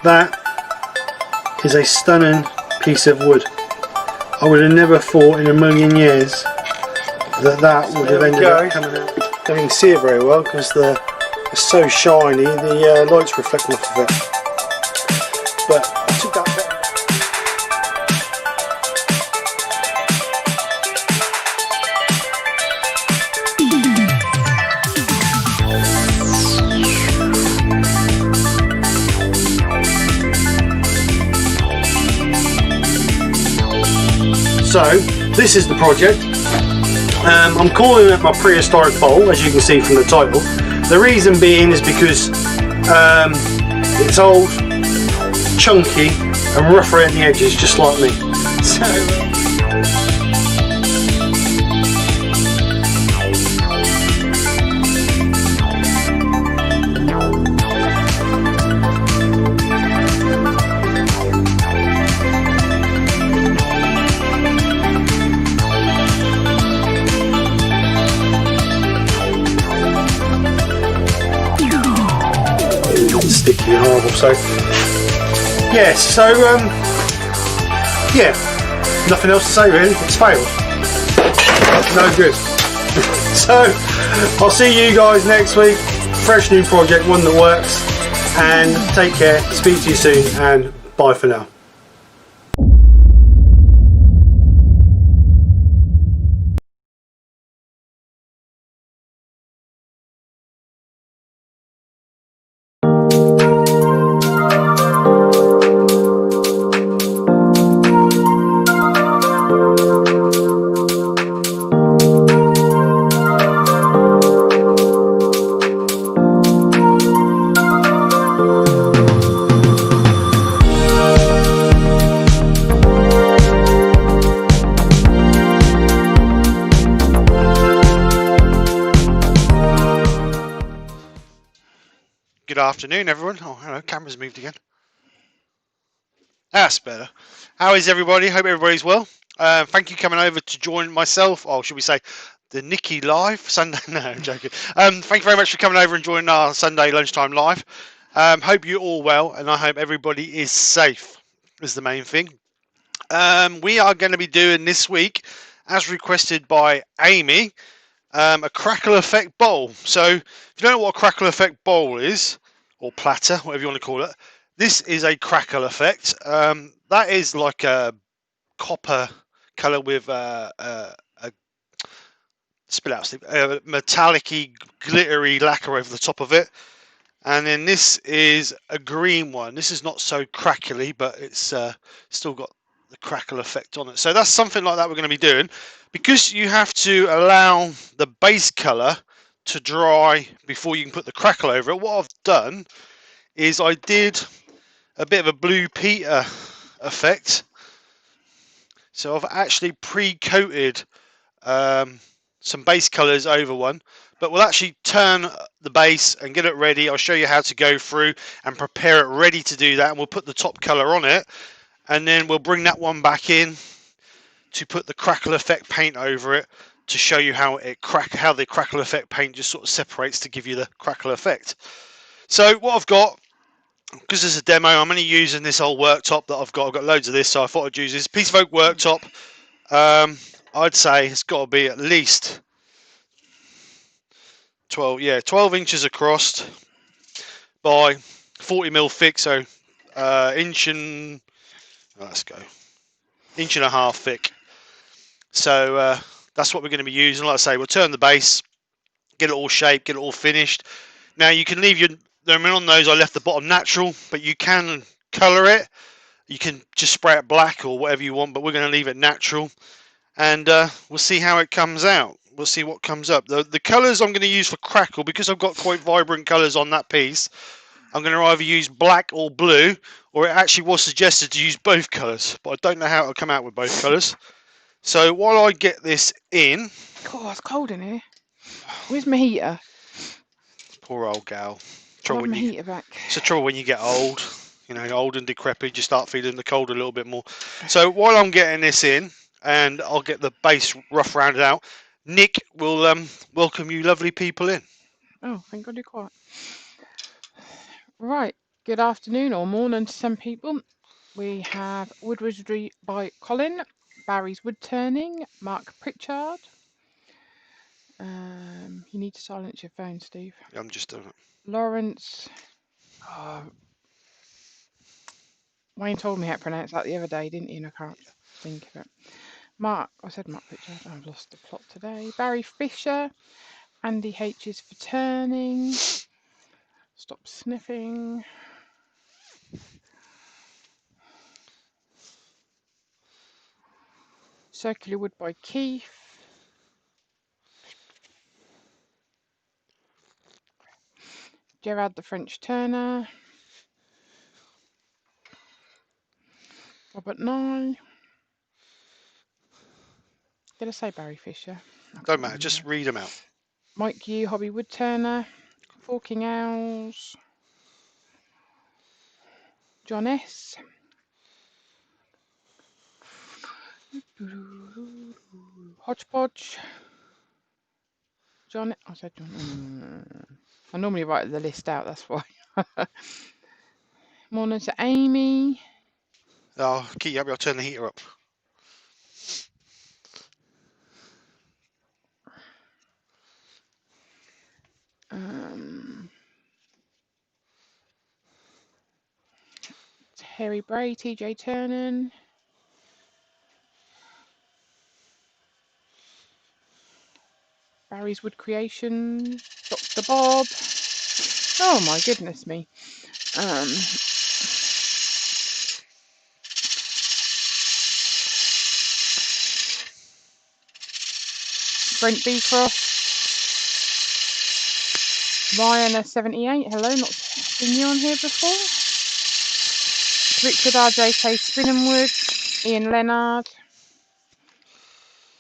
That is a stunning piece of wood. I would have never thought in a million years that would have ended up coming out. Don't even see it very well because it's so shiny, the light's reflecting off of it. But I took that bit. So this is the project. I'm calling it my prehistoric bowl, as you can see from the title. The reason being is because it's old, chunky and rough around the edges, just like me. So sticky and horrible. So yes, so yeah, nothing else to say really. It's failed. No good. So I'll see you guys next week. Fresh new project, one that works. And take care. Speak to you soon, and bye for now. Good afternoon, everyone. Oh, hello, camera's moved again. That's better. How is everybody? Hope everybody's well. Thank you for coming over to join myself, or should we say, the Nikki Live Sunday. No, I'm joking. Thank you very much for coming over and joining our Sunday Lunchtime Live. Hope you're all well, and I hope everybody is safe, is the main thing. We are going to be doing this week, as requested by Amy, a Crackle effect bowl. So if you don't know what a Crackle effect bowl is, or platter, whatever you want to call it, this is a Crackle effect. That is like a copper colour with a metallic-y, glittery lacquer over the top of it. And then this is a green one. This is not so crackly, but it's still got the Crackle effect on it. So that's something like that we're going to be doing. Because you have to allow the base colour to dry before you can put the Crackle over it, what I've done is I did a bit of a blue Peter effect. So I've actually pre-coated some base colours over one, but we'll actually turn the base and get it ready. I'll show you how to go through and prepare it ready to do that, and we'll put the top colour on it, and then we'll bring that one back in to put the Crackle effect paint over it to show you how the Crackle effect paint just sort of separates to give you the Crackle effect. So what I've got, because it's a demo, I'm only using this old worktop that I've got loads of this, so I thought I'd use this piece of oak worktop. I'd say it's got to be at least 12 inches across by 40mm thick, so inch and a half thick. So that's what we're going to be using. Like I say, we'll turn the base, get it all shaped, get it all finished. Now you can leave on those I left the bottom natural, but you can colour it. You can just spray it black or whatever you want, but we're going to leave it natural, and we'll see how it comes out. We'll see what comes up. The colours I'm going to use for Crackle, because I've got quite vibrant colours on that piece, I'm going to either use black or blue, or it actually was suggested to use both colours, but I don't know how it'll come out with both colours. So while I get this in... God, it's cold in here. Where's my heater? Poor old gal. My heater back. It's the trouble when you get old. You know, old and decrepit, you start feeling the cold a little bit more. So while I'm getting this in, and I'll get the base rough rounded out, Nick will welcome you lovely people in. Oh, thank God you're quiet. Right, Good afternoon or morning to some people. We have Wood Wizardry by Colin, Barry's Woodturning, Mark Pritchard. You need to silence your phone, Steve. Yeah, I'm just doing it. Lawrence. Wayne told me how to pronounce that the other day, didn't he? And I can't think of it. Mark, I said Mark Pritchard. I've lost the plot today. Barry Fisher, Andy H's for turning. Stop sniffing. Circular Wood by Keith. Gerard the French Turner. Robert Nye. Did I say Barry Fisher? Don't matter, just read them out. Mike Yu, Hobby Woodturner. Forking Owls. John S. Hodgepodge. John. I said John. I normally write the list out, that's why. Morning to Amy. I'll keep you up, I'll turn the heater up. Terry Bray, TJ Turnan. Barry's Wood Creation. Dr. Bob. Oh my goodness me. Brent Beecroft. Ryan 78. Hello, not seen you on here before. Richard RJK Spinningwood. Ian Leonard.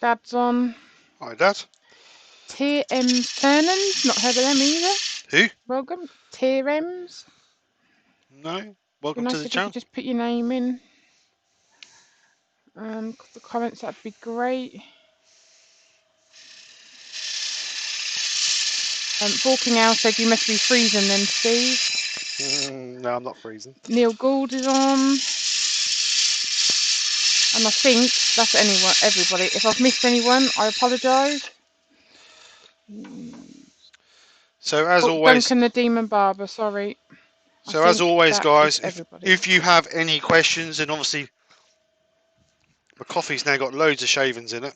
Dad's on. Hi, Dad. Tier M's Turnans. Not heard of them either. Who? Welcome. Tier M's. No. Welcome Be to nice the if you channel. could just put your name in. The comments, that'd be great. Forking Owl said you must be freezing then, Steve. No, I'm not freezing. Neil Gould is on. And I think that's everybody. If I've missed anyone, I apologise. So as always, Duncan the Demon Barber, sorry. So as always, guys, if you have any questions, and obviously my coffee's now got loads of shavings in it.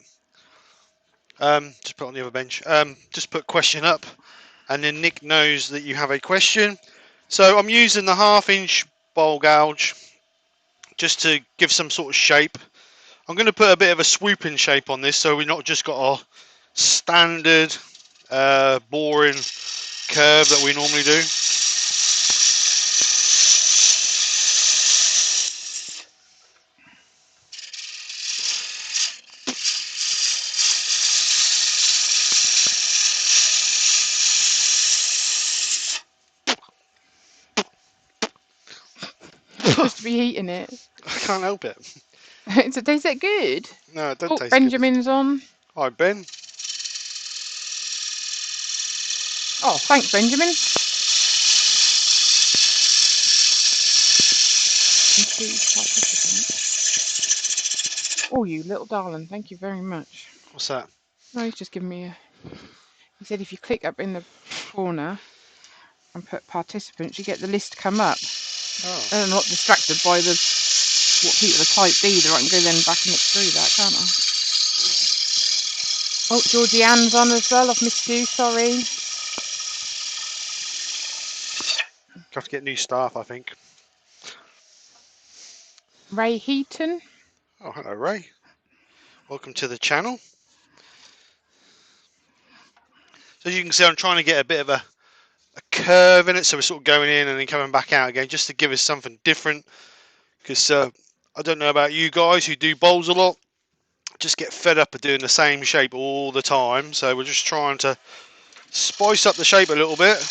Just put it on the other bench. Just put question up, and then Nick knows that you have a question. So I'm using the 1/2-inch bowl gouge just to give some sort of shape. I'm going to put a bit of a swooping shape on this, so we've not just got our standard boring curve that we normally do. Just to be heating it. I can't help it. Is it good? No, it doesn't taste Benjamin's good. on. Hi, Ben. Oh, thanks, Benjamin. Oh, you little darling. Thank you very much. What's that? No, he's just giving me a... He said if you click up in the corner and put participants, you get the list come up. Oh. And I'm not distracted by what people have typed either. I can go then back and look through that, can't I? Oh, Georgie Ann's on as well. I've missed you, sorry. Have to get new staff, I think. Ray Heaton. Oh, hello, Ray. Welcome to the channel. So as you can see, I'm trying to get a bit of a curve in it, so we're sort of going in and then coming back out again, just to give us something different. Because I don't know about you guys who do bowls a lot, just get fed up of doing the same shape all the time. So we're just trying to spice up the shape a little bit.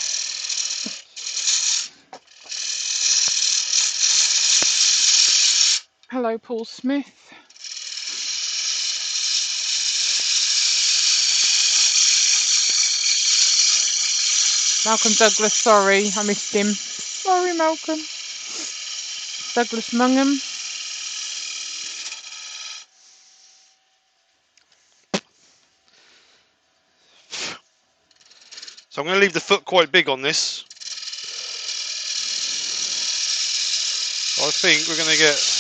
Hello, Paul Smith. Malcolm Douglas, sorry, I missed him. Sorry, Malcolm. Douglas Mungham. So I'm going to leave the foot quite big on this. I think we're going to get...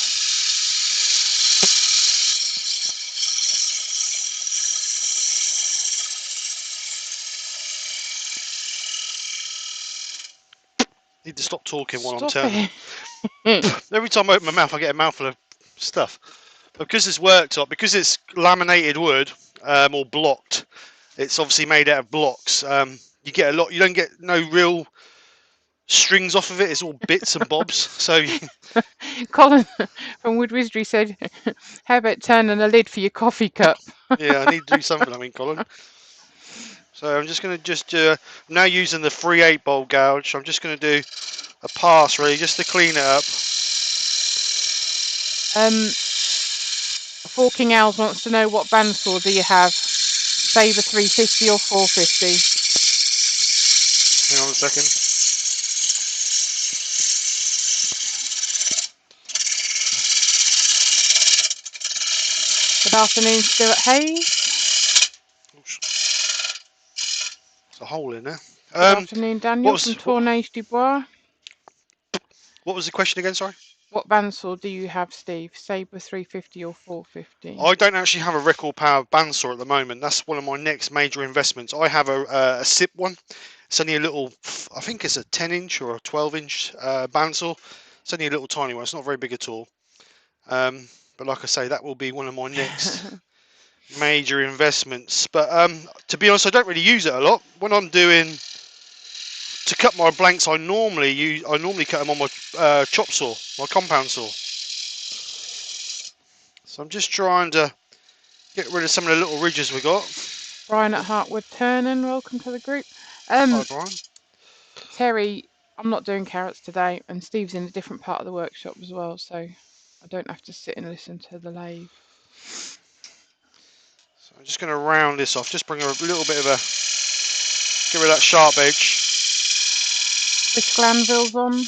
Need to stop talking while I'm turning. Every time I open my mouth, I get a mouthful of stuff. Because it's worktop, because it's laminated wood or blocked, it's obviously made out of blocks. You get a lot. You don't get no real strings off of it. It's all bits and bobs. So Colin from Wood Wizardry said, "How about turning a lid for your coffee cup?" yeah, I need to do something. I mean, Colin. So I'm just going to I'm now using the 3/8 bowl gouge. I'm just going to do a pass really, just to clean it up. Forking Owls wants to know what bandsaw do you have? Sabre 350 or 450? Hang on a second. Good afternoon, Stuart Hayes. There's a hole in there. Good afternoon, Daniel from Tournage du Bois. What was the question again, sorry? What bandsaw do you have, Steve? Sabre 350 or 450? I don't actually have a record power bandsaw at the moment. That's one of my next major investments. I have a SIP one. It's only a little, I think it's a 10-inch or a 12-inch bandsaw. It's only a little tiny one. It's not very big at all. But like I say, that will be one of my next major investments. But to be honest, I don't really use it a lot. When I'm doing to cut my blanks, I normally cut them on my chop saw, my compound saw. So I'm just trying to get rid of some of the little ridges we got. Brian at Woodturning, welcome to the group. Hi, Brian. Terry, I'm not doing carrots today, and Steve's in a different part of the workshop as well, so I don't have to sit and listen to the lathe. So I'm just going to round this off, just bring a little bit of a, get rid of that sharp edge. Chris Glanville's on.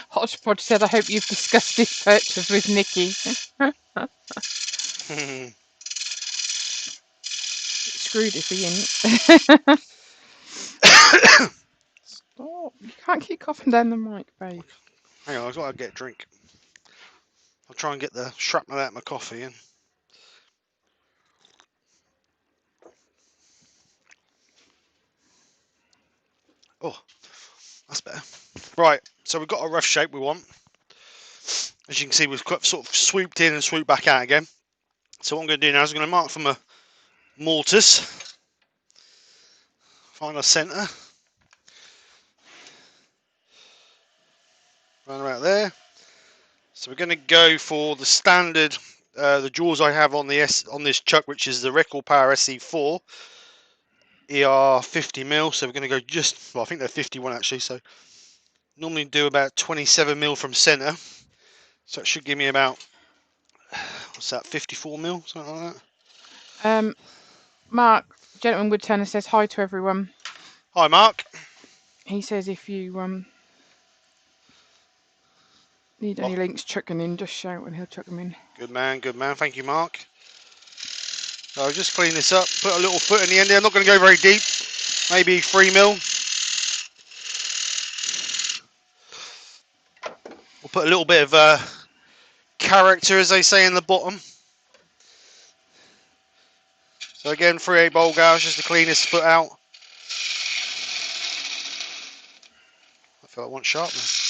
Hodgepodge said, I hope you've discussed this purchase with Nikki. Screwed if he ain't. Stop. You can't keep coughing down the mic, babe. Hang on, I've got to get a drink. I'll try and get the shrapnel out of my coffee in. Oh, that's better. Right, so we've got a rough shape we want. As you can see, we've sort of swooped in and swooped back out again. So what I'm going to do now is I'm going to mark from a mortise. Find our centre. Round about there. So we're going to go for the standard, the jaws I have on this chuck, which is the Record Power SE4 ER 50mm. So we're going to go just, well, I think they're 51 actually. So normally do about 27mm from centre. So it should give me about, what's that, 54mm, something like that. Mark, Gentleman Woodturner says hi to everyone. Hi, Mark. He says if you need any links chucking in, just shout and he'll chuck them in. Good man, good man. Thank you, Mark. So I'll just clean this up, put a little foot in the end there. I'm not going to go very deep, maybe 3mm. We'll put a little bit of character, as they say, in the bottom. So again, 3/8 bowl gouge just to clean this foot out. I feel I want sharpness.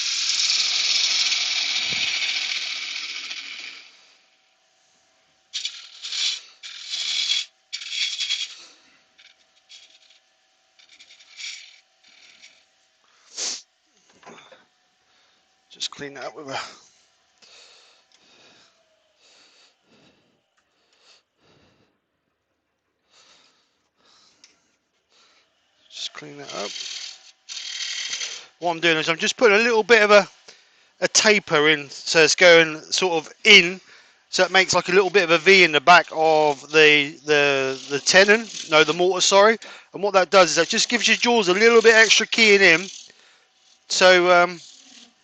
Just clean that up with a... Just clean that up. What I'm doing is I'm just putting a little bit of a taper in, so it's going sort of in, So it makes like a little bit of a V in the back of the tenon, no, the mortar, sorry. And what that does is that just gives your jaws a little bit extra keying in. So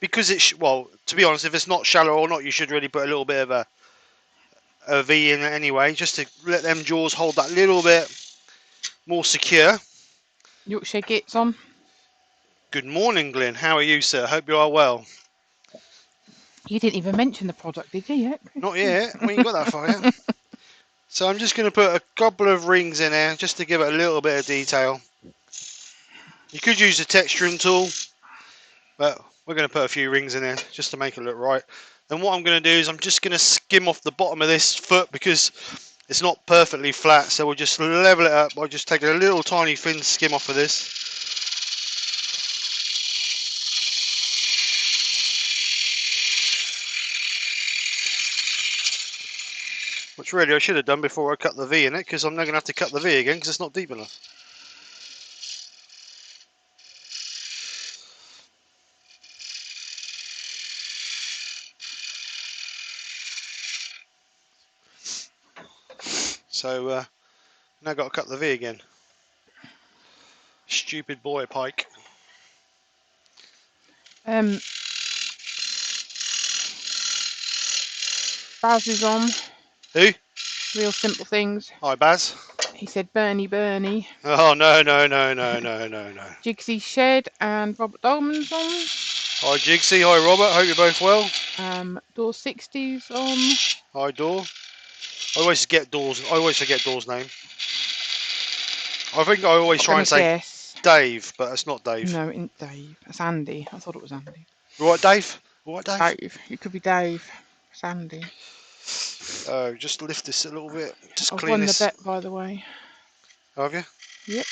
because it's, well, to be honest, if it's not shallow or not, you should really put a little bit of a V in it anyway, just to let them jaws hold that little bit more secure. Yorkshire Gits on. Good morning, Glyn. How are you, sir? Hope you are well. You didn't even mention the product, did you yet? Not yet. We ain't got that far yet. So I'm just going to put a couple of rings in there just to give it a little bit of detail. You could use a texturing tool, but we're going to put a few rings in there just to make it look right. Then what I'm going to do is I'm just going to skim off the bottom of this foot because it's not perfectly flat. So we'll just level it up by just taking a little tiny thin skim off of this. Which really I should have done before I cut the V in it, because I'm now going to have to cut the V again because it's not deep enough. So now got to cut the V again. Stupid boy Pike. Baz is on. Who? Real Simple Things. Hi, Baz. He said Bernie. Oh, no. Jigsy Shed and Robert Dolman's on. Hi, Jigsy. Hi, Robert. Hope you're both well. Door 60's on. Hi, Door. I always forget Door's name. I think I always try and say Dave, but it's not Dave. No, it ain't Dave. It's Andy. I thought it was Andy. Right, Dave? Right, Dave? Dave. It could be Dave. It's Andy. Oh, just lift this a little bit. Just I've clean won this. the bet, by the way. Have you? Yep.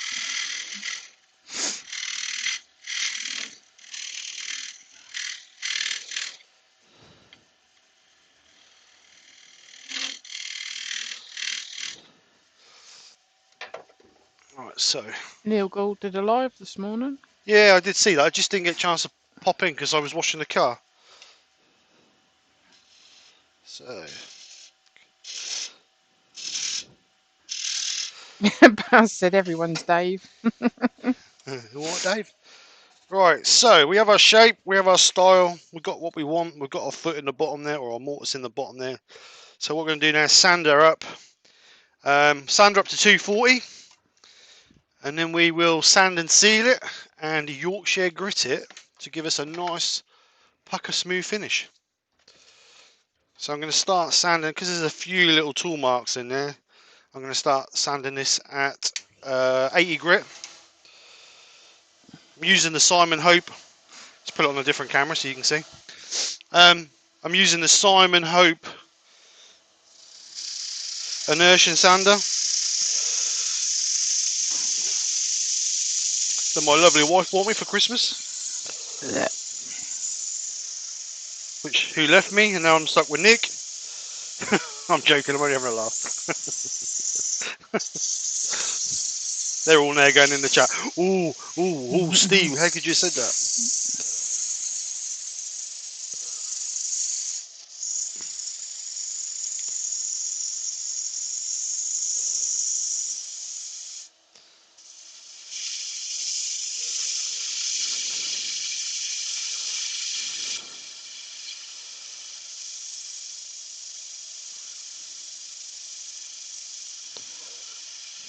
Right, so. Neil Gould did a live this morning. Yeah, I did see that. I just didn't get a chance to pop in because I was washing the car. So. Baz said everyone's Dave. What, Dave? Right, so we have our shape, we have our style, we've got what we want, we've got our foot in the bottom there, or our mortise in the bottom there. So what we're going to do now is sand her up. Sand her up to 240. And then we will sand and seal it and Yorkshire grit it to give us a nice pucker smooth finish. So I'm going to start sanding, because there's a few little tool marks in there. I'm going to start sanding this at 80 grit. I'm using the Simon Hope. Let's put it on a different camera so you can see. I'm using the Simon Hope inertia sander that my lovely wife bought me for Christmas. Yeah. Who left me, and now I'm stuck with Nick. I'm joking, I'm only having a laugh. They're all there going in the chat. Ooh, Steve, how could you have said that?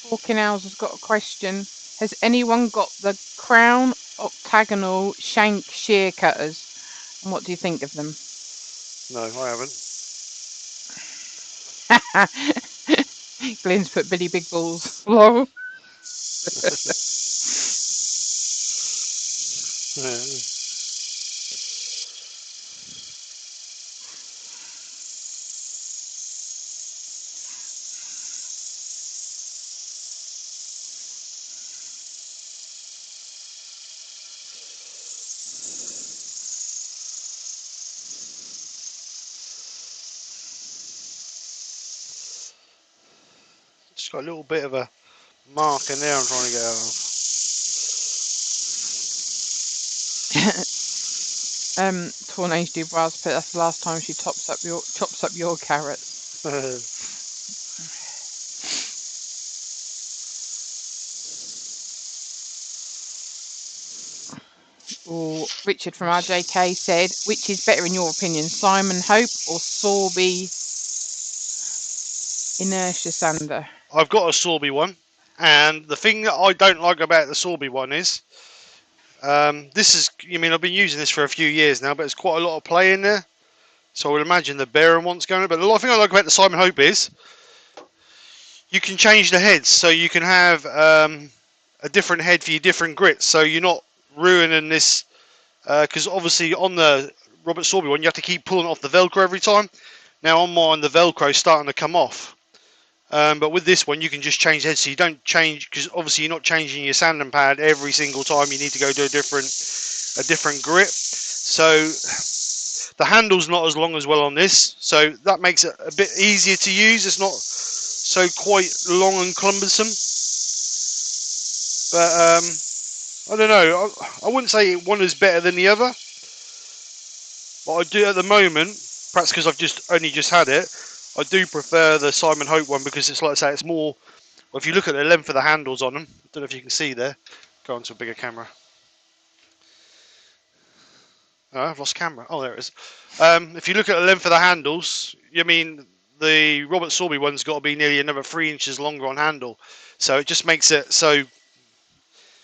Walking Owls has got a question. Has anyone got the Crown octagonal shank shear cutters? And what do you think of them? No, I haven't. Glenn's put Billy Big Balls. Lol. Just got a little bit of a mark in there I'm trying to get out of. Tornage Dubois put that's the last time she chops up your carrots. Or Richard from RJK said, which is better in your opinion, Simon Hope or Sorby inertia sander? I've got a Sorby one, and the thing that I don't like about the Sorby one is, this is, I've been using this for a few years now, but there's quite a lot of play in there. So I would imagine the bearing one's going. But the lot of thing I like about the Simon Hope is you can change the heads, so you can have a different head for your different grits. So you're not ruining this, because obviously on the Robert Sorby one you have to keep pulling off the Velcro every time. Now on mine the Velcro's starting to come off. But with this one, you can just change the head, so you don't change, because obviously you're not changing your sanding pad every single time. You need to go do a different grip. So the handle's not as long as well on this, so that makes it a bit easier to use. It's not so quite long and cumbersome. But I don't know. I wouldn't say one is better than the other. But I do at the moment, perhaps because I've only just had it, I do prefer the Simon Hope one, because it's like I say, it's more. Well, if you look at the length of the handles on them, I don't know if you can see there. Go on to a bigger camera. Oh, I've lost camera. Oh, there it is. If you look at the length of the handles, the Robert Sorby one's got to be nearly another 3 inches longer on handle. So it just makes it so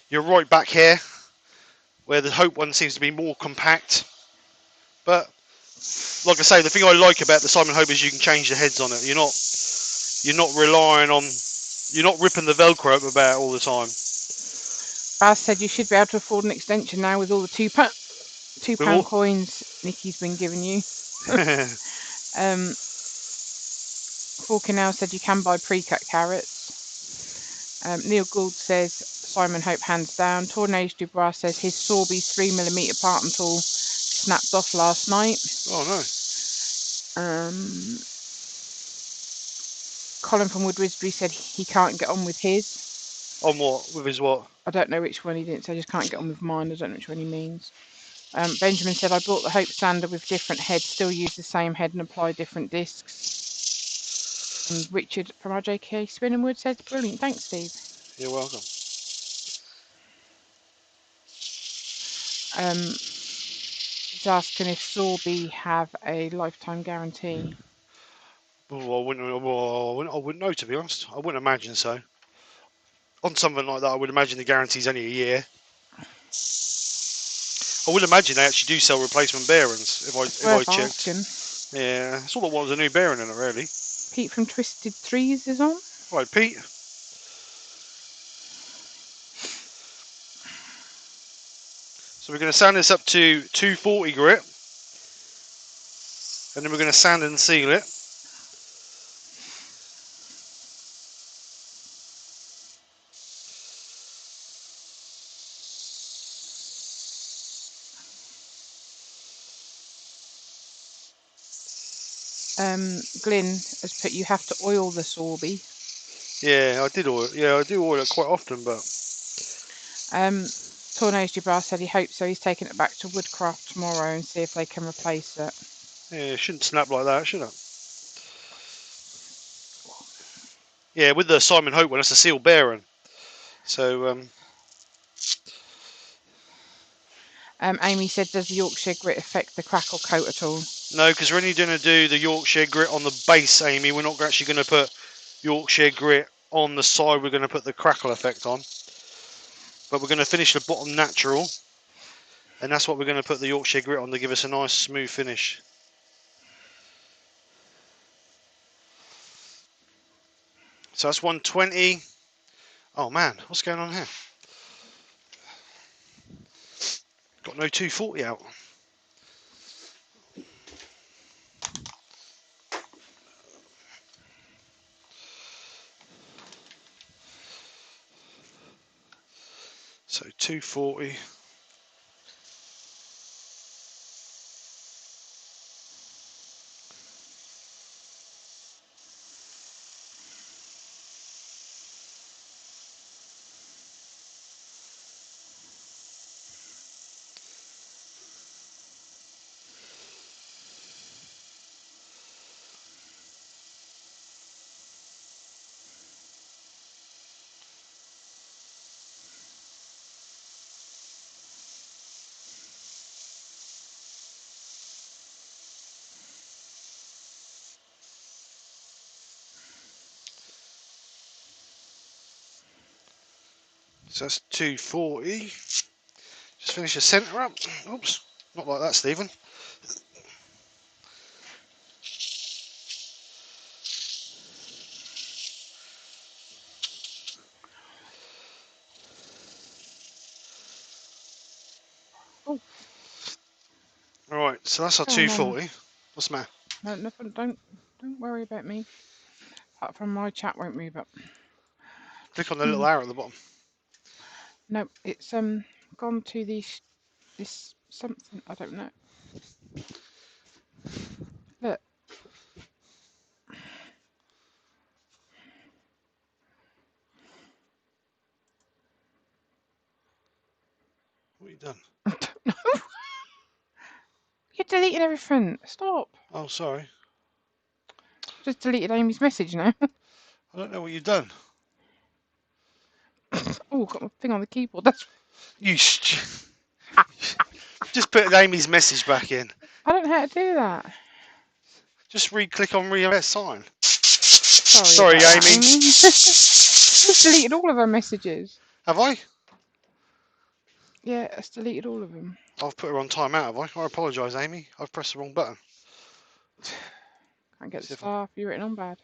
you're right back here, where the Hope one seems to be more compact. But like I say, the thing I like about the Simon Hope is you can change the heads on it. You're not relying on, you're not ripping the Velcro up about all the time. Baz said you should be able to afford an extension now with all the £2 coins Nikki's been giving you. Falconell said you can buy pre-cut carrots. Neil Gould says Simon Hope hands down. Tornage Dubois says his Sorby's 3mm parting tool snapped off last night. Oh no. Colin from Wood Ridgeby said he can't get on with his. On what? With his what? I don't know which one he didn't say. I just can't get on with mine. I don't know which one he means. Benjamin said, I bought the Hope sander with different heads, still use the same head and apply different discs. And Richard from RJK Spinningwood says, brilliant. Thanks, Steve. You're welcome. He's asking if Sorby have a lifetime guarantee. Well, I wouldn't know, to be honest. I wouldn't imagine so. On something like that, I would imagine the guarantee's only a year. I would imagine they actually do sell replacement bearings, if I checked. Asking. Yeah, that's all I want, was a new bearing in it, really. Pete from Twisted Trees is on. Right, Pete. So we're going to sand this up to 240 grit. And then we're going to sand and seal it. Glyn has put you have to oil the Sorby. Yeah, I did oil. Yeah, I do oil it quite often, but. Tornage Dubois said he hopes so. He's taking it back to Woodcraft tomorrow and see if they can replace it. Yeah, it shouldn't snap like that, should it? Yeah, with the Simon Hope one, that's a sealed bearing. So. Amy said, does the Yorkshire grit affect the Crackle coat at all? No, because we're only going to do the Yorkshire grit on the base, Amy. We're not actually going to put Yorkshire grit on the side. We're going to put the Crackle effect on. But we're going to finish the bottom natural. And that's what we're going to put the Yorkshire grit on to give us a nice smooth finish. So that's 120. Oh man, what's going on here? Got no 240 out. So 240. So that's 240. Just finish the centre up. Oops, not like that, Stephen. Oh, Right, so that's our come on. 240. What's the matter? No, nothing. Don't worry about me. Apart from my chat won't move up. Click on the little arrow at the bottom. No, it's gone to this something, I don't know. Look. What have you done? I don't know. You're deleting everything. Stop. Oh, sorry. Just deleted Amy's message now. I don't know what you've done. Oh, got my thing on the keyboard. That's. You just put Amy's message back in. I don't know how to do that. Just click on sign. Sorry, Amy. I've deleted all of her messages. Have I? Yeah, it's deleted all of them. I've put her on timeout, have I? I apologise, Amy. I've pressed the wrong button. Can't get the stuff you've written on bad.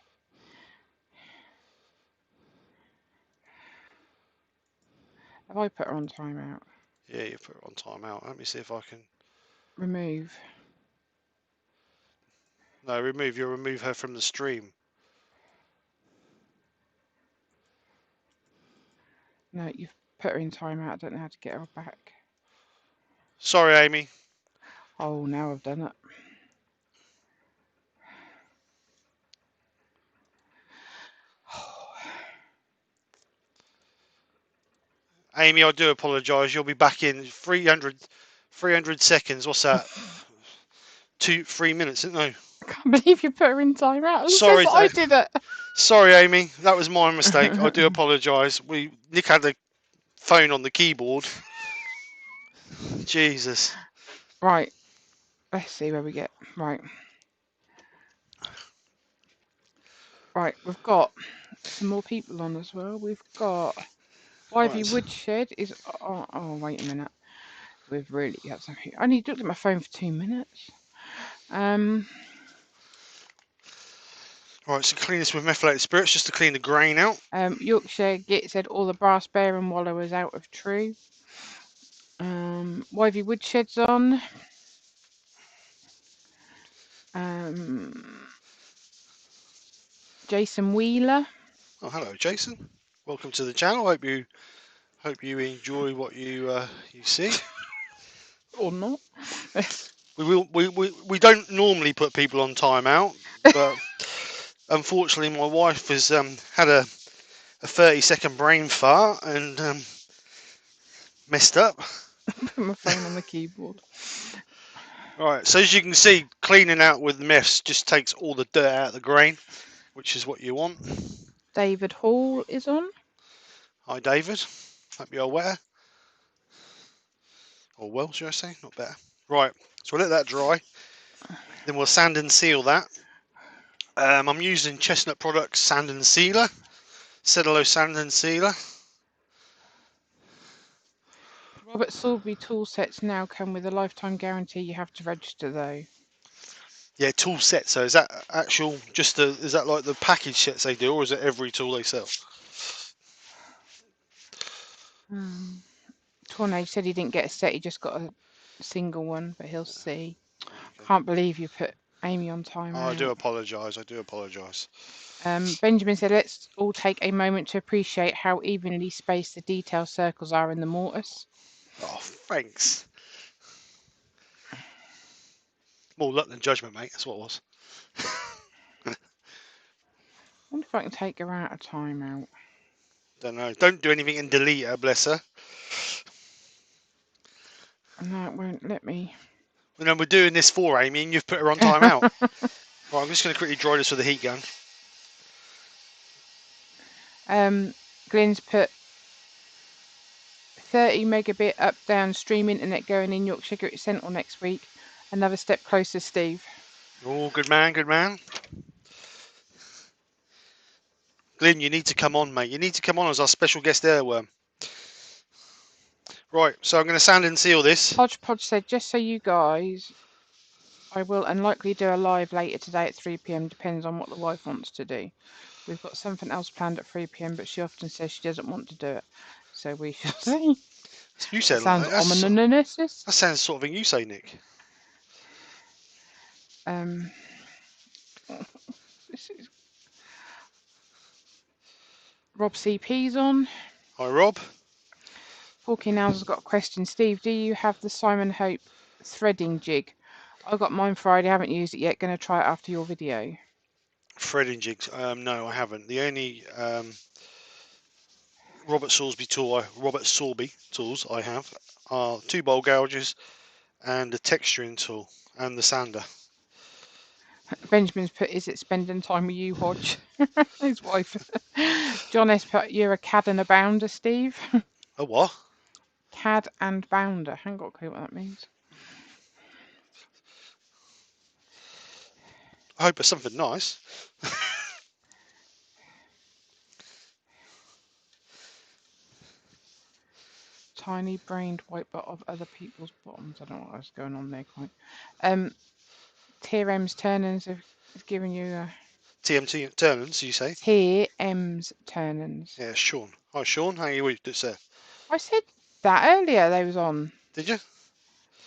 Have I put her on timeout? Yeah, you put her on timeout. Let me see if I can. Remove. No, remove. You'll remove her from the stream. No, you've put her in timeout. I don't know how to get her back. Sorry, Amy. Oh, now I've done it. Amy, I do apologise. You'll be back in 300 seconds. What's that? 3 minutes, isn't it? I can't believe you put her in timeout. Sorry, I did it. Sorry, Amy. That was my mistake. I do apologise. Nick had the phone on the keyboard. Jesus. Right. Let's see where we get. Right. Right, we've got some more people on as well. We've got Ivy Woodshed is. Oh, wait a minute. We've really got something. I need to look at my phone for 2 minutes. Right, so clean this with methylated spirits just to clean the grain out. Yorkshire Git said all the brass bearing wallow is out of true. Ivy Woodshed's on. Jason Wheeler. Oh, hello, Jason. Welcome to the channel. Hope you enjoy what you see. Or not. We don't normally put people on timeout, but unfortunately my wife has had a 30-second brain fart and messed up. Put my phone on the keyboard. Right, so as you can see, cleaning out with meths just takes all the dirt out of the grain, which is what you want. David Hall is on. Hi, David. Hope you're well. Or well, should I say? Not better. Right, so we'll let that dry. Then we'll sand and seal that. I'm using Chestnut Products Sand and Sealer. Cedalo Sand and Sealer. Robert Salisbury tool sets now come with a lifetime guarantee. You have to register though. Yeah, tool set. So is that actual? Is that like the package sets they do, or is it every tool they sell? Tornado said he didn't get a set. He just got a single one, but he'll see. Okay. Can't believe you put Amy on time. Oh, I do apologise. I do apologise. Benjamin said, let's all take a moment to appreciate how evenly spaced the detail circles are in the mortise. Oh, thanks. More luck than judgment, mate. That's what it was. I wonder if I can take her out of timeout. Don't know. Don't do anything and delete her, bless her. No, it won't let me. You know, we're doing this for Amy and you've put her on timeout. Right, I'm just going to quickly dry this with a heat gun. Glenn's put 30 megabit up down stream internet going in Yorkshire Security Central next week. Another step closer, Steve. Oh, good man, good man. Glenn, you need to come on, mate. You need to come on as our special guest airworm. Right, so I'm going to sand and seal this. Hodgepodge said, just so you guys, I will unlikely do a live later today at 3 p.m. Depends on what the wife wants to do. We've got something else planned at 3 p.m, but she often says she doesn't want to do it. So we shall see. You That said sounds like that. ominous. That sounds sort of thing you say, Nick. This is Rob CP's on. Hi, Rob. Porky Now's has got a question. Steve, do you have the Simon Hope threading jig? I got mine Friday, haven't used it yet. Going to try it after your video. Threading jigs. No, I haven't. The only Robert Sorbie tools I have are 2 bowl gouges and a texturing tool and the sander. Benjamin's put, is it spending time with you, Hodge? His wife. John S. put, you're a cad and a bounder, Steve. A what? Cad and bounder. I haven't got a clue what that means. I hope it's something nice. Tiny brained wipe butt of other people's bottoms. I don't know what was going on there quite. TRM's Turnins have given you a TMT Turnins, you say? TM's Turnins. Yeah, Sean. Hi, Sean. How are you, sir? I said that earlier they was on. Did you?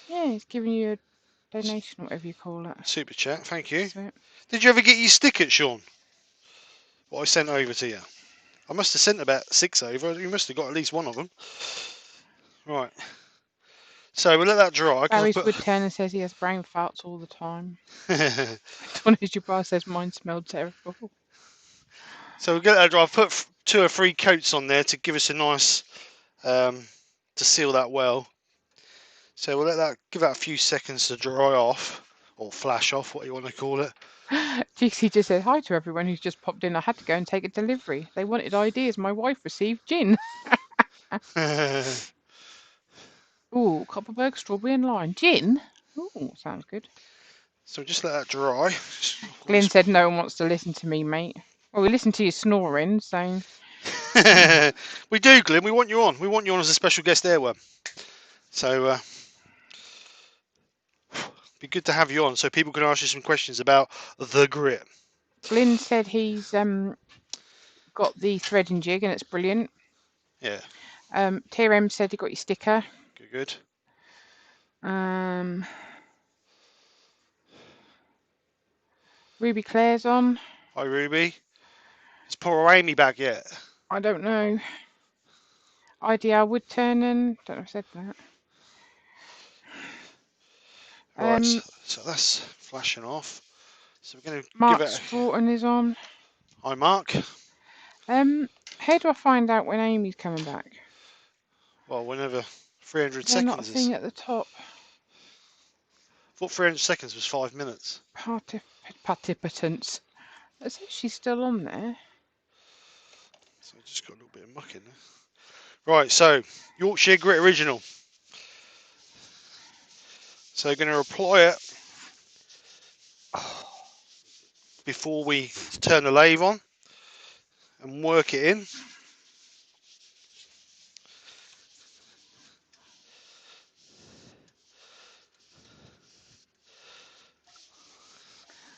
Yeah, he's giving you a donation, whatever you call it. Super chat, thank you. Sweet. Did you ever get your stickers, Sean? What I sent over to you? I must have sent about 6 over. You must have got at least one of them. Right. So we'll let that dry. Barry's Wood Turner says he has brain farts all the time. Donna Jabbar says mine smelled terrible. So we'll get that dry. I've put 2 or 3 coats on there to give us a nice, to seal that well. So we'll give that a few seconds to dry off, or flash off, what you want to call it. GC just said hi to everyone who's just popped in. I had to go and take a delivery. They wanted ideas. My wife received gin. Ooh, Copperberg, strawberry and lime. Gin? Ooh, sounds good. So just let that dry. Glenn said no one wants to listen to me, mate. Well, we listen to you snoring, so... We do, Glenn. We want you on. We want you on as a special guest airworm. So, be good to have you on so people can ask you some questions about the grit. Glenn said he's got the threading jig and it's brilliant. Yeah. TRM said he got your sticker. Good. Ruby Claire's on. Hi, Ruby. Is poor Amy back yet? I don't know. IDR Woodturning. Don't know if I said that. Right, so that's flashing off. So we're going to Mark give it. Stroughton is on. Hi, Mark. How do I find out when Amy's coming back? Well, whenever 300 Is there not a seconds thing is. at the top? I thought 300 seconds was 5 minutes. Participants. It says she's still on there. So I just got a little bit of muck in there. Right, so Yorkshire Grit Original. So going to apply it before we turn the lathe on and work it in.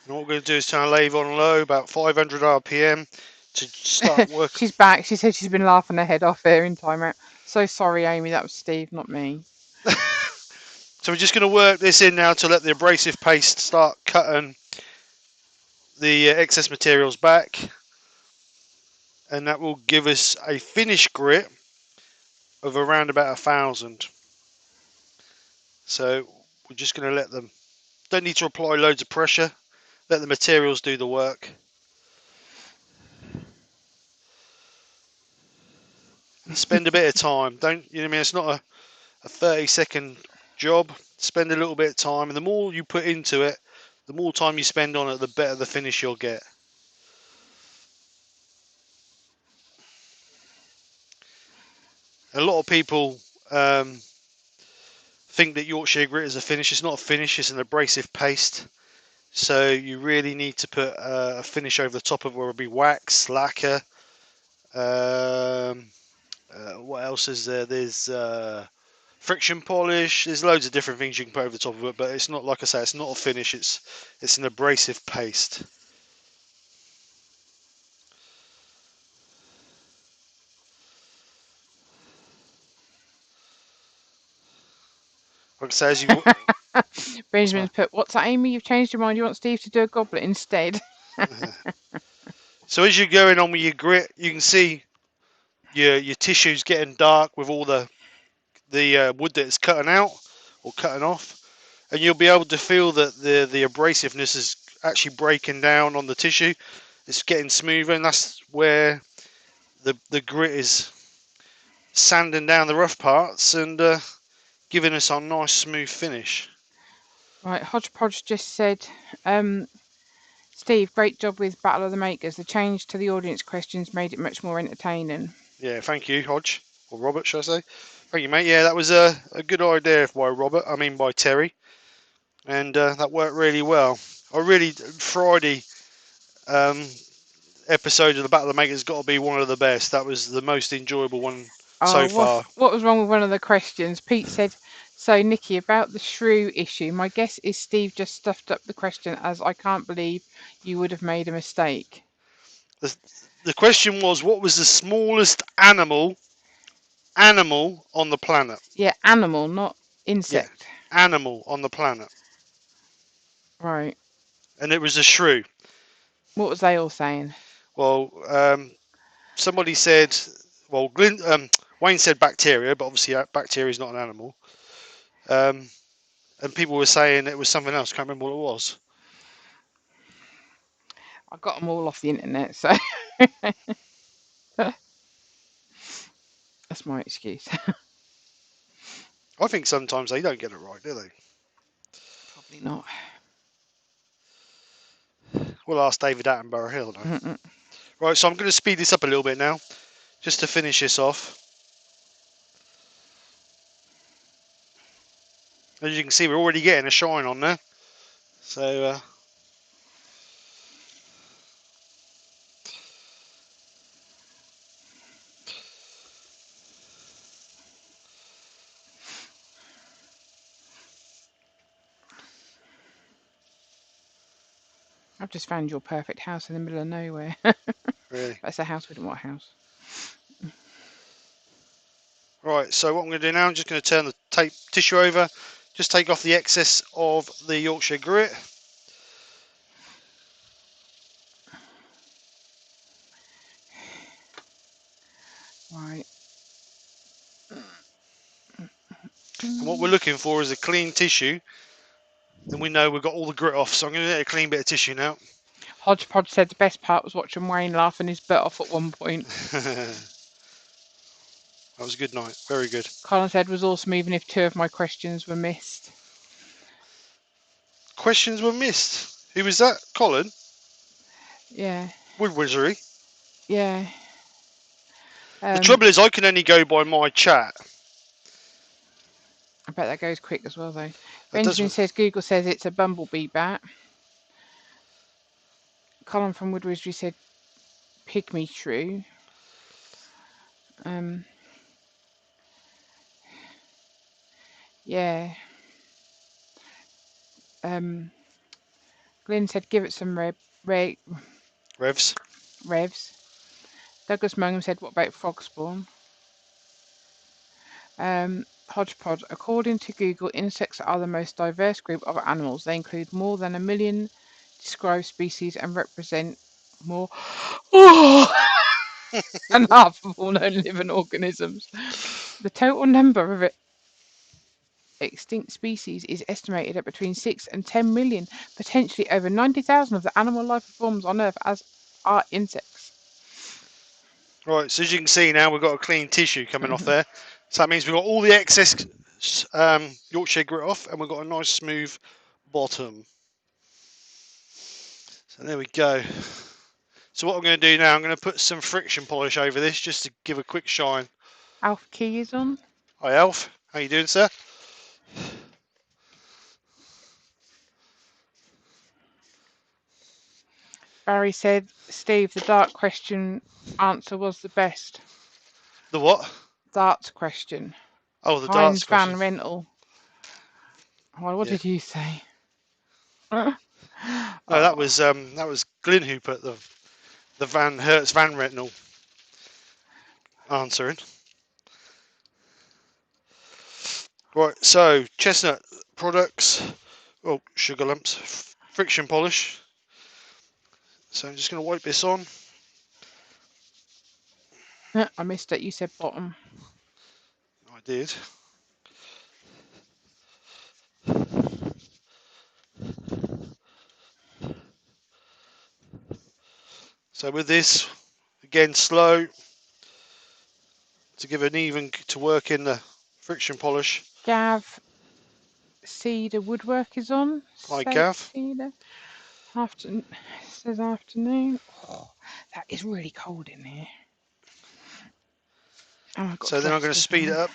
And what we're going to do is turn the lathe on low, about 500 RPM, to start working. She's back. She said she's been laughing her head off here in timeout. So sorry, Amy. That was Steve, not me. So we're just going to work this in now to let the abrasive paste start cutting the excess materials back. And that will give us a finished grit of around about 1,000. So we're just going to let them, don't need to apply loads of pressure, let the materials do the work. And spend a bit of time. Don't, you know what I mean? It's not a 30-second job. Spend a little bit of time, and the more you put into it, the more time you spend on it, the better the finish you'll get. A lot of people think that Yorkshire Grit is a finish. It's not a finish, it's an abrasive paste. So you really need to put a finish over the top of it, whether it be wax, lacquer. What else is there? There's friction polish. There's loads of different things you can put over the top of it, but it's not, like I say, it's not a finish. It's an abrasive paste. Like I say, as you Benjamin's put, "What's that, Amy? You've changed your mind. You want Steve to do a goblet instead?" so as you're going on with your grit, you can see your tissue's getting dark with all the wood that it's cutting out or cutting off, and you'll be able to feel that the abrasiveness is actually breaking down on the tissue. It's getting smoother, and that's where the grit is sanding down the rough parts and giving us our nice smooth finish. Right, Hodgepodge just said, "Steve, great job with Battle of the Makers. The change to the audience questions made it much more entertaining." Yeah, thank you, Hodge, or Robert, should I say? Thank you, mate. Yeah, that was a good idea by Terry, and that worked really well. Friday episode of the Battle of the Makers got to be one of the best. That was the most enjoyable one so far. What was wrong with one of the questions? Pete said, "So, Nikki, about the shrew issue, my guess is Steve just stuffed up the question, as I can't believe you would have made a mistake." The question was, what was the smallest animal on the planet? Yeah, animal, not insect. Yeah, animal on the planet. Right. And it was a shrew. What was they all saying? Well, somebody said, well, Wayne said bacteria, but obviously bacteria is not an animal. And people were saying it was something else. Can't remember what it was. I got them all off the internet, so that's my excuse. I think sometimes they don't get it right, do they? Probably not. We'll ask David Attenborough. He'll know. Right, so I'm going to speed this up a little bit now, just to finish this off. As you can see, we're already getting a shine on there. So, I've just found your perfect house in the middle of nowhere. really. That's a house. We don't want a house. Right, so what I'm going to do now, I'm just going to turn the tissue over, just take off the excess of the Yorkshire grit. Right. And what we're looking for is a clean tissue. Then we know we've got all the grit off, so I'm going to get a clean bit of tissue now. Hodgepodge said the best part was watching Wayne laughing his butt off at one point. That was a good night. Very good. Colin said was awesome even if 2 of my questions were missed. Questions were missed. Who was that? Colin? Yeah. With Wizardry. Yeah. The trouble is, I can only go by my chat. I bet that goes quick as well, though. Benjamin says Google says it's a bumblebee bat. Colin from Wood Wizardry said pygmy shrew. Yeah. Glenn said give it some Revs. Douglas Mungham said what about frog spawn? Hodgepodge, according to Google, insects are the most diverse group of animals. They include more than 1 million described species and represent more than half of all known living organisms. The total number of extinct species is estimated at between 6 and 10 million, potentially over 90,000 of the animal life forms on Earth as are insects. Right, so as you can see now, we've got a clean tissue coming off there. So that means we've got all the excess Yorkshire grit off, and we've got a nice smooth bottom. So there we go. So what I'm going to do now, I'm going to put some friction polish over this just to give a quick shine. Alf Key is on. Hi Alf, how you doing, sir? Barry said, Steve, the dart question answer was the best. The what? Darts question. Oh, the Heinz darts question. van rental. Oh, what Yeah. did you say? No, Oh, that was Glyn who put the Hertz van rental answering. Right, so chestnut products, oh, sugar lumps, friction polish. So I'm just going to wipe this on. I missed it. You said bottom. I did. So with this, again slow to give an even to work in the friction polish. Gav Cedar woodwork is on. Hi Gav. Cedar. Says afternoon. Oh, that is really cold in here. Oh, I've got So then I'm going to thrusters speed it on. up.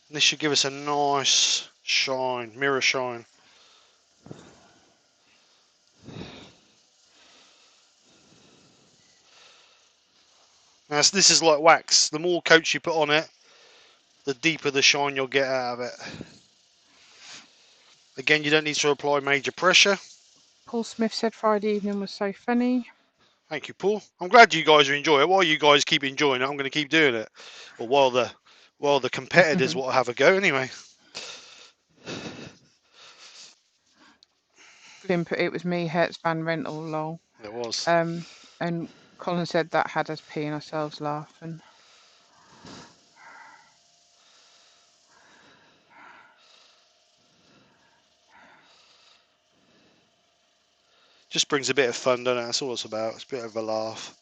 And this should give us a nice shine, mirror shine. Now this is like wax. The more coats you put on it, the deeper the shine you'll get out of it. Again, you don't need to apply major pressure. Paul Smith said Friday evening was so funny. Thank you, Paul. I'm glad you guys are enjoying it. While you guys keep enjoying it, I'm going to keep doing it. Or while the competitors will have a go anyway. Glyn put it was me, Hertz van rental, lol. It was. And Colin said that had us peeing ourselves laughing. Just brings a bit of fun, doesn't it? That's all it's about. It's a bit of a laugh.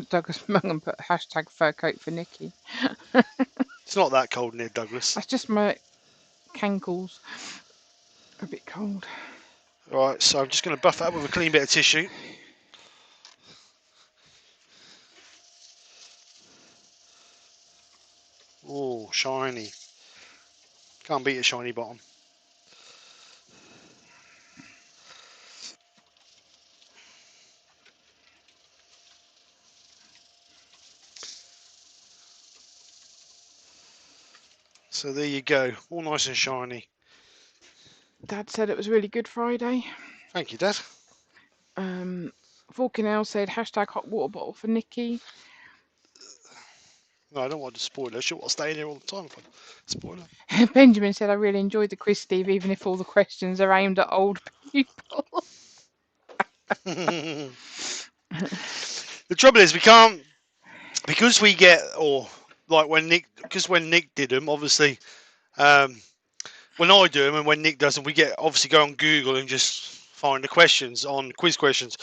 Douglas Mungan put hashtag fur coat for Nikki. It's not that cold in here, Douglas. That's just my cankles. A bit cold. Right, so I'm just going to buff it up with a clean bit of tissue. Oh, shiny. Can't beat a shiny bottom. So there you go, all nice and shiny. Dad said it was really good Friday. Thank you, Dad. Falconell said hashtag hot water bottle for Nikki. No, I don't want to spoil her. She'll want to stay in here all the time if I spoil her. Benjamin said I really enjoyed the quiz, Steve, even if all the questions are aimed at old people. The trouble is we can't, because we get, or like when Nick did them, obviously, when I do them and when Nick does them, we get obviously go on Google and just find the questions on quiz questions.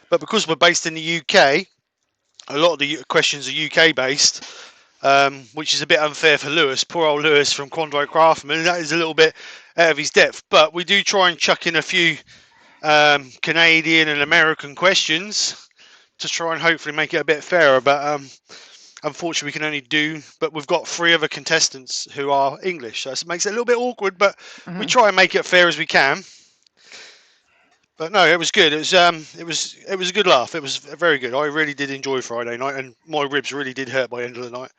But because we're based in the UK, a lot of the questions are UK based, which is a bit unfair for Lewis. Poor old Lewis from Quandrite Craftsman. That is a little bit out of his depth. But we do try and chuck in a few Canadian and American questions to try and hopefully make it a bit fairer. But unfortunately, we can only do. But we've got 3 other contestants who are English, so it makes it a little bit awkward. But we try and make it fair as we can. But no, it was good. It was a good laugh. It was very good. I really did enjoy Friday night, and my ribs really did hurt by the end of the night.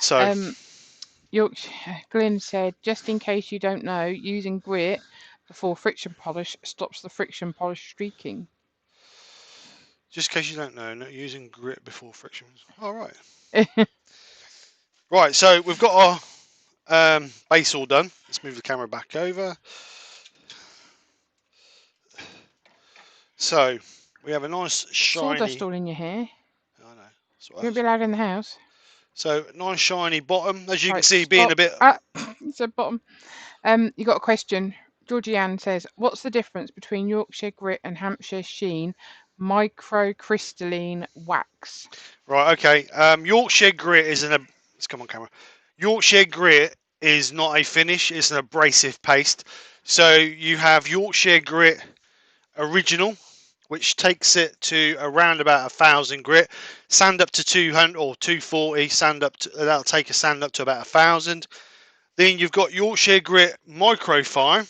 So Glyn said, just in case you don't know, using grit before friction polish stops the friction polish streaking. Just in case you don't know, not using grit before friction. All right. Right. So we've got our base all done. Let's move the camera back over. So we have a nice shiny. Sawdust all in your hair. I know. You won't be allowed in the house. So nice shiny bottom, as you can see, being a bit. It's a bottom. You got a question. Georgianne says, "What's the difference between Yorkshire grit and Hampshire sheen microcrystalline wax?" Right. Okay. Yorkshire grit is Let's come on camera. Yorkshire grit is not a finish; it's an abrasive paste. So you have Yorkshire grit original, which takes it to around about 1,000 grit. Sand up to 200 or 240. That'll take a sand up to about 1,000. Then you've got Yorkshire grit microfine,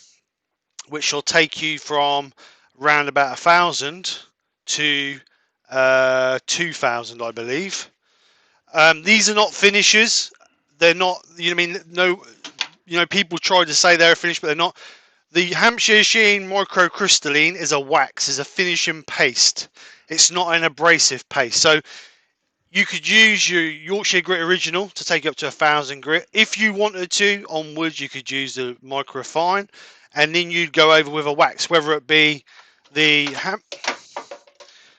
which will take you from around about 1,000 to 2,000, I believe. These are not finishers. They're not. You know, I mean, no. You know, people try to say they're finished, but they're not. The Hampshire Sheen microcrystalline is a wax, is a finishing paste. It's not an abrasive paste. So you could use your Yorkshire Grit Original to take up to 1,000 grit. If you wanted to, on wood, you could use the microfine, and then you'd go over with a wax, whether it be the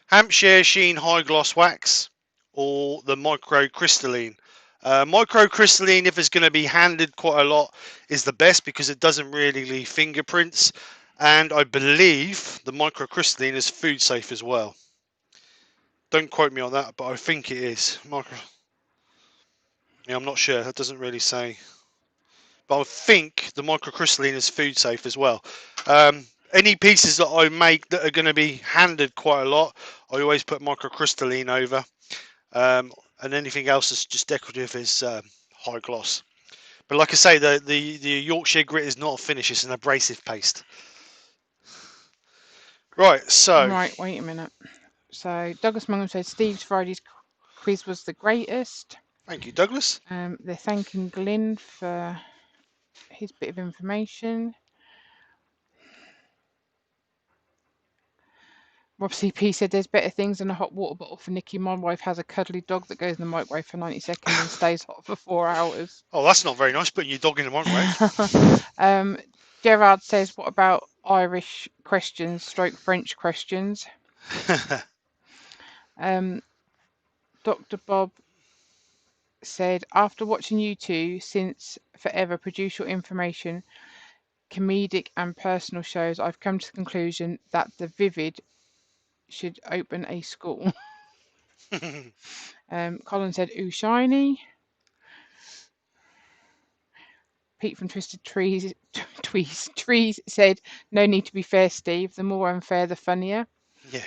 Hampshire Sheen High Gloss Wax or the microcrystalline. Microcrystalline, if it's going to be handled quite a lot, is the best because it doesn't really leave fingerprints. And I believe the microcrystalline is food safe as well. Don't quote me on that, but I think it is. Yeah, I'm not sure. That doesn't really say. But I think the microcrystalline is food safe as well. Any pieces that I make that are going to be handled quite a lot, I always put microcrystalline over. And anything else that's just decorative is high gloss. But like I say, the Yorkshire Grit is not a finish, it's an abrasive paste. Right, so... Right, wait a minute. So Douglas Mungham said Steve's Friday's quiz was the greatest. Thank you, Douglas. They're thanking Glyn for his bit of information. Rob CP said there's better things than a hot water bottle for Nikki. My wife has a cuddly dog that goes in the microwave for 90 seconds and stays hot for 4 hours. Oh, that's not very nice, putting your dog in the microwave. Gerard says, what about Irish questions, stroke French questions? Dr. Bob said, after watching you two since forever produce your information, comedic and personal shows, I've come to the conclusion that the Vivid should open a school. Colin said, ooh, shiny. Pete from Twisted Trees said, no need to be fair, Steve. The more unfair, the funnier. Yeah.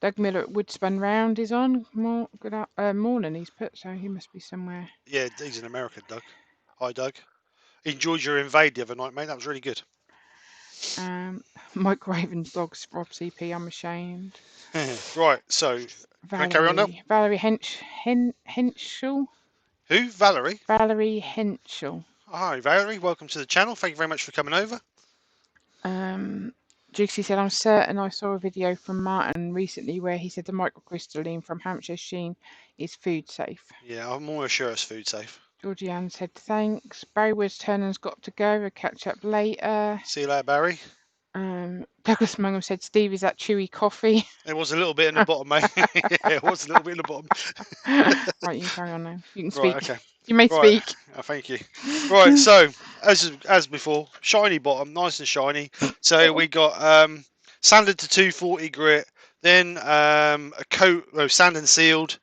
Doug Miller at Woodspun Round is on. Good morning, he's put, so he must be somewhere. Yeah, he's an American, Doug. Hi, Doug. Enjoyed your invade the other night, mate. That was really good. Mike Raven's dogs, Rob CP, I'm ashamed. Right, so can I carry on now? Valerie Henschel. Who? Valerie? Valerie Henschel. Hi, Valerie. Welcome to the channel. Thank you very much for coming over. Juicy said, I'm certain I saw a video from Martin recently where he said the microcrystalline from Hampshire Sheen is food safe. Yeah, I'm almost sure it's food safe. Georgianne said, thanks. Barry Woodturning's got to go. We'll catch up later. See you later, Barry. Douglas Mungham said, Steve, is that chewy coffee? It was a little bit in the bottom, mate. Yeah, it was a little bit in the bottom. Right, you can carry on now. You can speak. Right, okay. You may speak. Oh, thank you. Right, so as before, shiny bottom, nice and shiny. So we got sanded to 240 grit, then a coat of sand and sealed,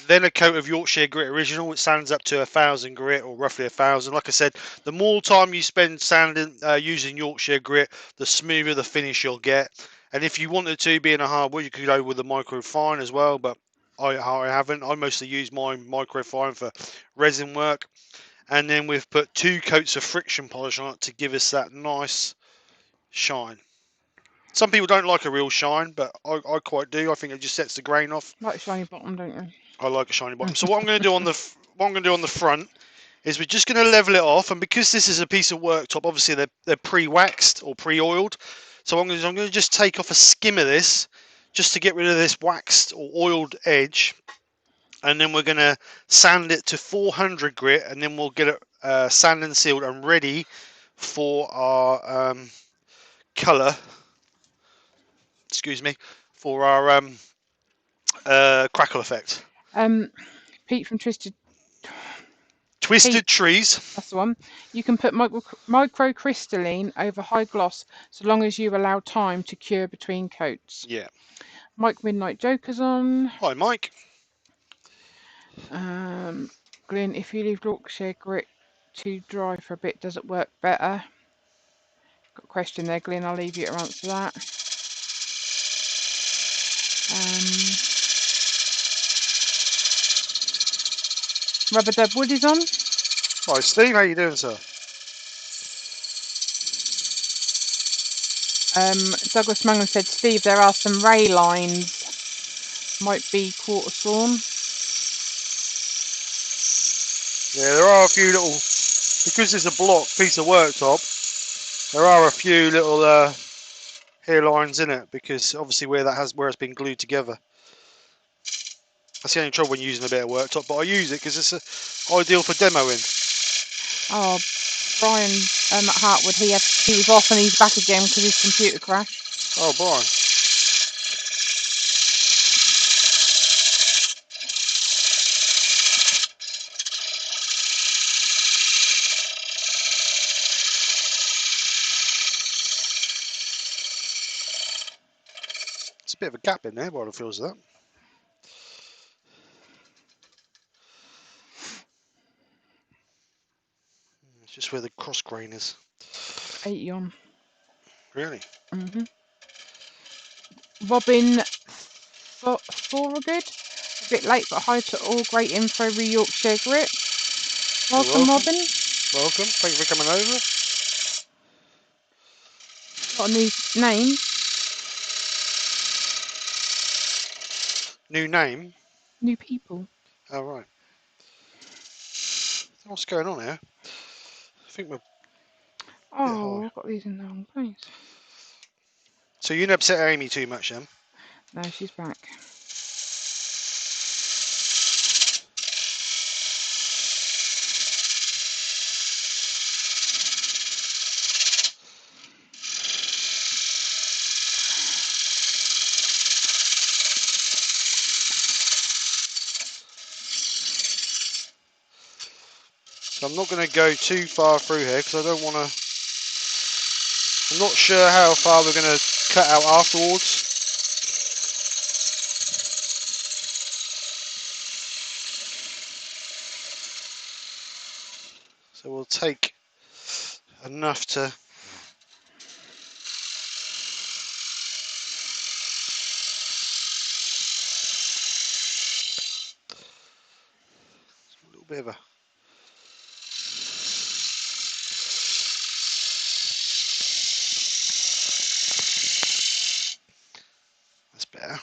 then a coat of Yorkshire Grit Original, which sands up to 1,000 grit, or roughly 1,000. Like I said, the more time you spend sanding using Yorkshire Grit, the smoother the finish you'll get. And if you wanted to, being a hardwood, you could go with the microfine as well, but I haven't. I mostly use my microfine for resin work. And then we've put 2 coats of friction polish on it to give us that nice shine. Some people don't like a real shine, but I quite do. I think it just sets the grain off. Like a shiny bottom, don't you? I like a shiny bottom. So what I'm going to do on the front is we're just going to level it off, and because this is a piece of worktop, obviously they're pre-waxed or pre-oiled. So I'm going to just take off a skim of this, just to get rid of this waxed or oiled edge, and then we're going to sand it to 400 grit, and then we'll get it sand and sealed and ready for our colour. Excuse me, for our crackle effect. Pete from Twisted Trees. That's the one. You can put microcrystalline over high gloss so long as you allow time to cure between coats. Yeah. Mike Midnight Joker's on. Hi, Mike. Glyn, if you leave Yorkshire Grit to dry for a bit, does it work better? Got a question there, Glyn. I'll leave you to answer that. Rubber Dub Wood is on. Hi, Steve. How you doing, sir? Douglas Mungham said, Steve, there are some ray lines. Might be quarter sawn. Yeah, there are a few little, because it's a block piece of worktop, there are a few little hairlines in it, because obviously where it's been glued together. That's the only trouble when using a bit of worktop, but I use it because it's ideal for demoing. Oh, Brian at Hartwood, he was off and he's back again because his computer crashed. Oh, Brian. It's a bit of a gap in there by the feels of that. It's just where the cross grain is. 80 on. Really? Mhm. Robin Thorogood. A bit late, but hi to all. Great info, re Yorkshire Grit. Welcome, Robin. Welcome. Thank you for coming over. Got a new name. New name? New people. Oh, right. What's going on here? I think we're a bit high. I've got these in the wrong place. So you didn't upset Amy too much, then? No, she's back. So I'm not going to go too far through here because I don't want to. I'm not sure how far we're going to cut out afterwards. So we'll take enough to. A little bit of a. That's better.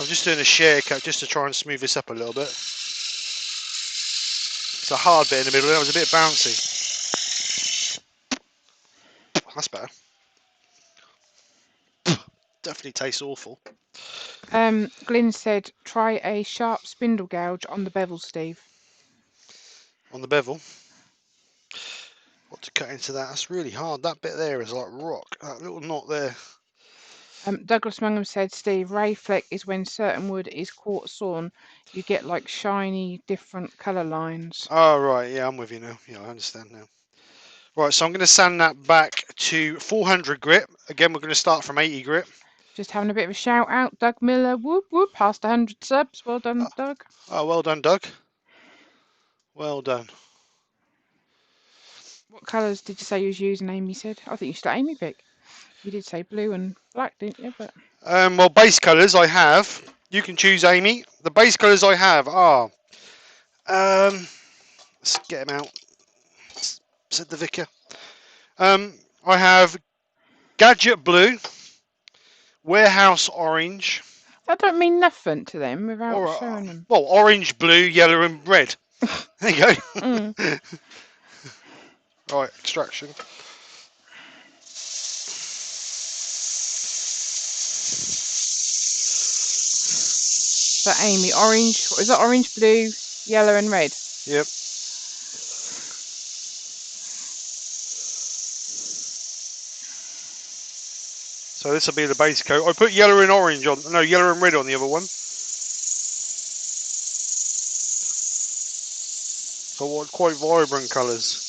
I'm just doing a share cut just to try and smooth this up a little bit. It's a hard bit in the middle, that was a bit bouncy. That's better. Definitely tastes awful. Glyn said, try a sharp spindle gouge on the bevel, Steve. On the bevel. What to cut into that? That's really hard. That bit there is like rock. That little knot there. Douglas Mungham said, Steve, ray fleck is when certain wood is quartz sawn. You get like shiny, different colour lines. Oh, right. Yeah, I'm with you now. Yeah, I understand now. Right, so I'm going to sand that back to 400 grit. Again, we're going to start from 80 grit. Just having a bit of a shout out, Doug Miller. Whoop whoop, past 100 subs. Well done, Doug. Oh, well done, Doug. Well done. What colours did you say you was using, Amy said? I think you should let Amy pick. You did say blue and black, didn't you? But Well, base colours I have. You can choose, Amy. The base colours I have are. Let's get them out. Said the vicar. I have Gadget Blue, Warehouse Orange. that don't mean nothing to them without showing them. Well, orange, blue, yellow, and red. There you go. Right, extraction. So Amy, orange. What is that? Orange, blue, yellow, and red. Yep. So this will be the base coat. I put yellow and orange on. No, yellow and red on the other one. So I want quite vibrant colours.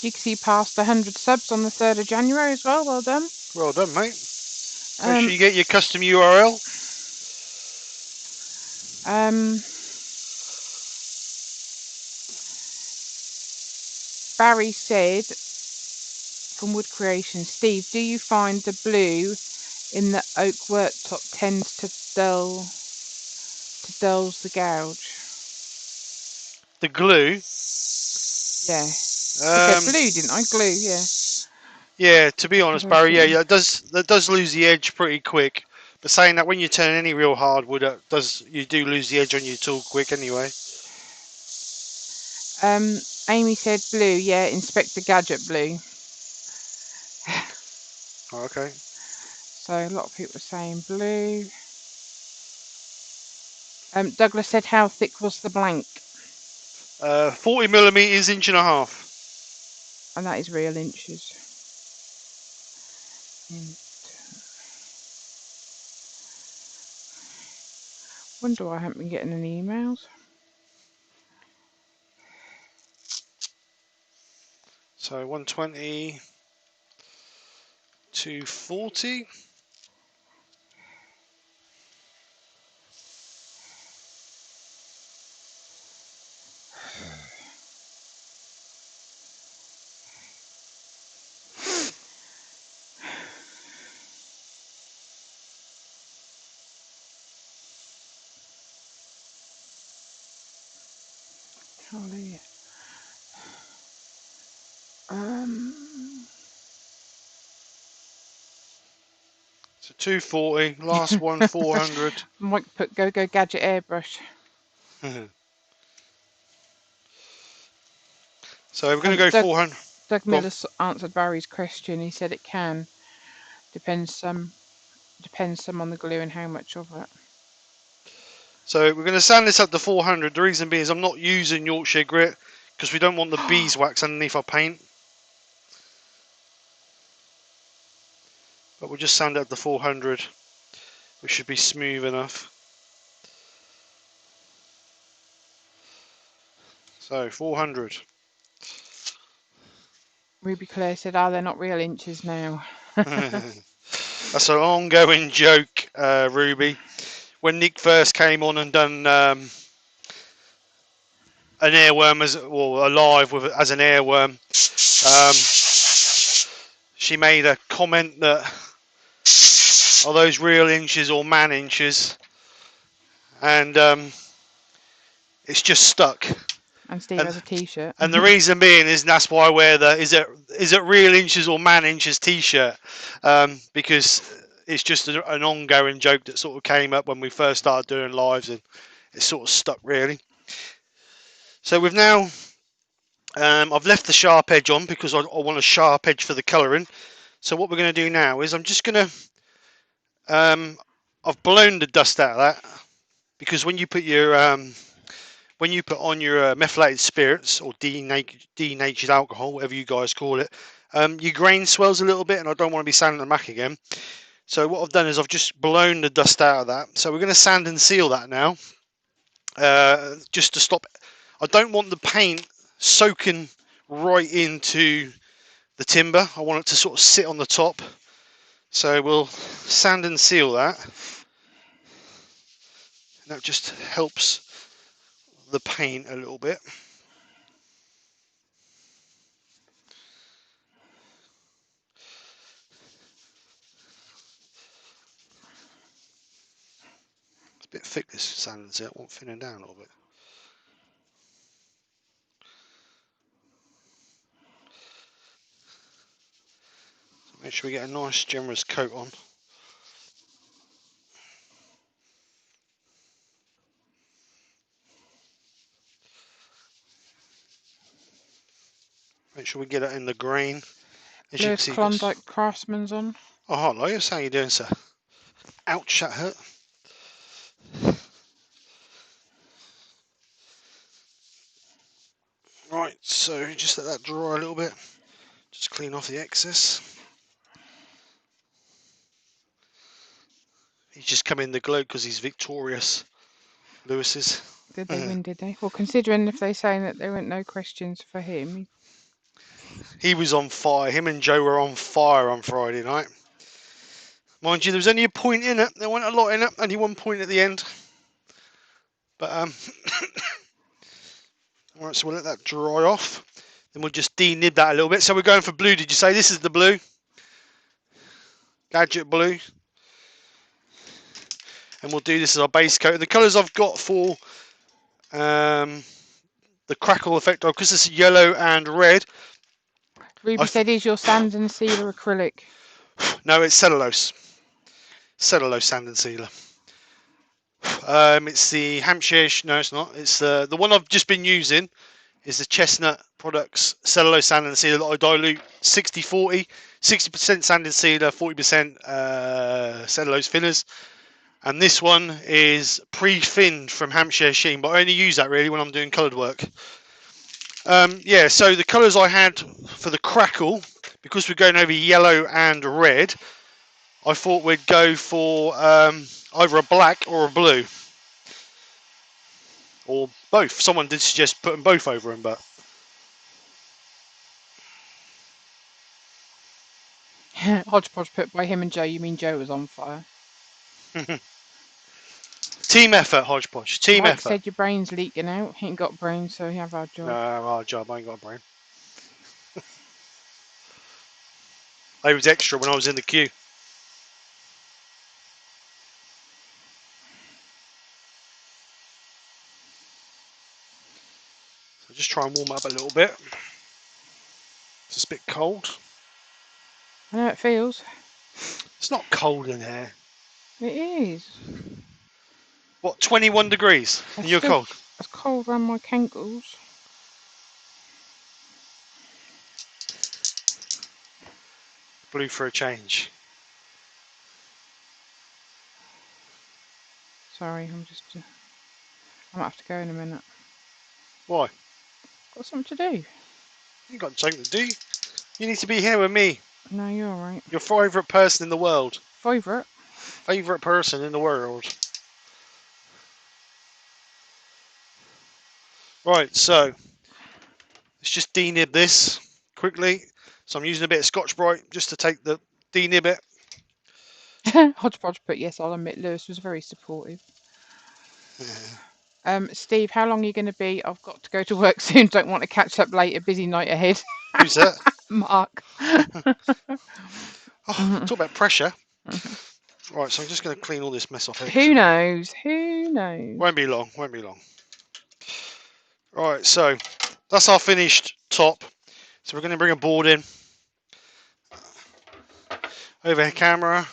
Dixie passed 100 subs on the 3rd of January as well. Well done. Well done, mate. Make sure you get your custom URL. Barry said from Wood Creation, Steve, do you find the blue in the oak worktop tends to dulls the gouge? The glue. Yeah. I said blue, didn't I? Glue, yeah. Yeah, to be honest, Barry, yeah, that does lose the edge pretty quick. But saying that, when you turn any real hardwood, you do lose the edge on your tool quick anyway. Amy said blue, yeah, Inspector Gadget blue. Oh, okay. So a lot of people are saying blue. Douglas said, how thick was the blank? 40mm, 1.5 inches. And that is real inches. Wonder why I haven't been getting any emails. So 120, 240. Hallelujah. So 240. Last one, 400. Mike put go gadget airbrush. So we're going to go 400. Doug Miller answered Barry's question. He said it can. Depends some on the glue and how much of it. So we're going to sand this up to 400. The reason being is I'm not using Yorkshire grit because we don't want the beeswax underneath our paint. But we'll just sand it up to 400, which should be smooth enough. So 400. Ruby Claire said, "Oh, they're not real inches now." That's an ongoing joke, Ruby. When Nick first came on and done an airworm as an airworm, she made a comment that, are those real inches or man inches? And it's just stuck. And Steve has a T-shirt. And the reason being is, and that's why I wear the is it real inches or man inches T-shirt, because it's just an ongoing joke that sort of came up when we first started doing lives, and it's sort of stuck really. So we've now I've left the sharp edge on because I want a sharp edge for the colouring. So what we're going to do now is I'm just going to I've blown the dust out of that, because when you put your on your methylated spirits or denatured alcohol, whatever you guys call it, your grain swells a little bit, and I don't want to be sanding them back again. So what I've done is I've just blown the dust out of that. So we're going to sand and seal that now, just to stop. I don't want the paint soaking right into the timber. I want it to sort of sit on the top. So we'll sand and seal that. And that just helps the paint a little bit. It's a bit thick, this sand and seal. I want thinning down a little bit. So make sure we get a nice generous coat on. Make sure we get it in the grain. As you can see, Klondike Craftsman's on. Oh, hi, Lois. How you doing, sir? Ouch, that hurt. Right, so just let that dry a little bit. Just clean off the excess. He's just come in the glow because he's victorious. Lewis is. Did they win, did they? Well, considering if they're saying that there weren't no questions for him. He was on fire. Him and Joe were on fire on Friday night. Mind you, there was only a point in it. There wasn't a lot in it. Only 1 point at the end. But alright, so we'll let that dry off. Then we'll just denib that a little bit. So we're going for blue, did you say? This is the blue. Gadget blue. And we'll do this as our base coat. The colours I've got for the Crackle effect, because it's yellow and red. Ruby said, is your sand and sealer acrylic? No, it's cellulose. Cellulose sand and sealer. It's the Hampshire. No, it's not. It's the one I've just been using. Is the Chestnut Products cellulose sand and sealer that I dilute 60-40, 60% sand and sealer, 40% cellulose thinners. And this one is pre-thinned from Hampshire Sheen, but I only use that really when I'm doing coloured work. Yeah, so the colours I had for the Crackle, because we're going over yellow and red, I thought we'd go for either a black or a blue. Or both. Someone did suggest putting both over them, but... Hodgepodge put by him and Joe, you mean Joe was on fire? Team effort, Hodgepodge. Team Mike effort. said your brain's leaking out. He ain't got brains, so you have our job. No, our job. I ain't got a brain. I was extra when I was in the queue. So just try and warm up a little bit. It's a bit cold. I know it feels. It's not cold in here. It is. What, 21 degrees? And you're cold? It's cold around my cankles. Blue for a change. Sorry, I might have to go in a minute. Why? Got something to do. You got something to do. You need to be here with me. No, you're alright. Your favourite person in the world. Favourite? Favourite person in the world. Right, so let's just denib this quickly. So I'm using a bit of Scotch-Brite just to take the denib it. Hodgepodge put, yes, I'll admit Lewis was very supportive. Steve, how long are you going to be? I've got to go to work soon. Don't want to catch up later. Busy night ahead. Who's that? Mark. Talk about pressure. Right, so I'm just going to clean all this mess off here. Who knows? Who knows? Won't be long. Won't be long. Right, so that's our finished top. So we're going to bring a board in. Overhead camera.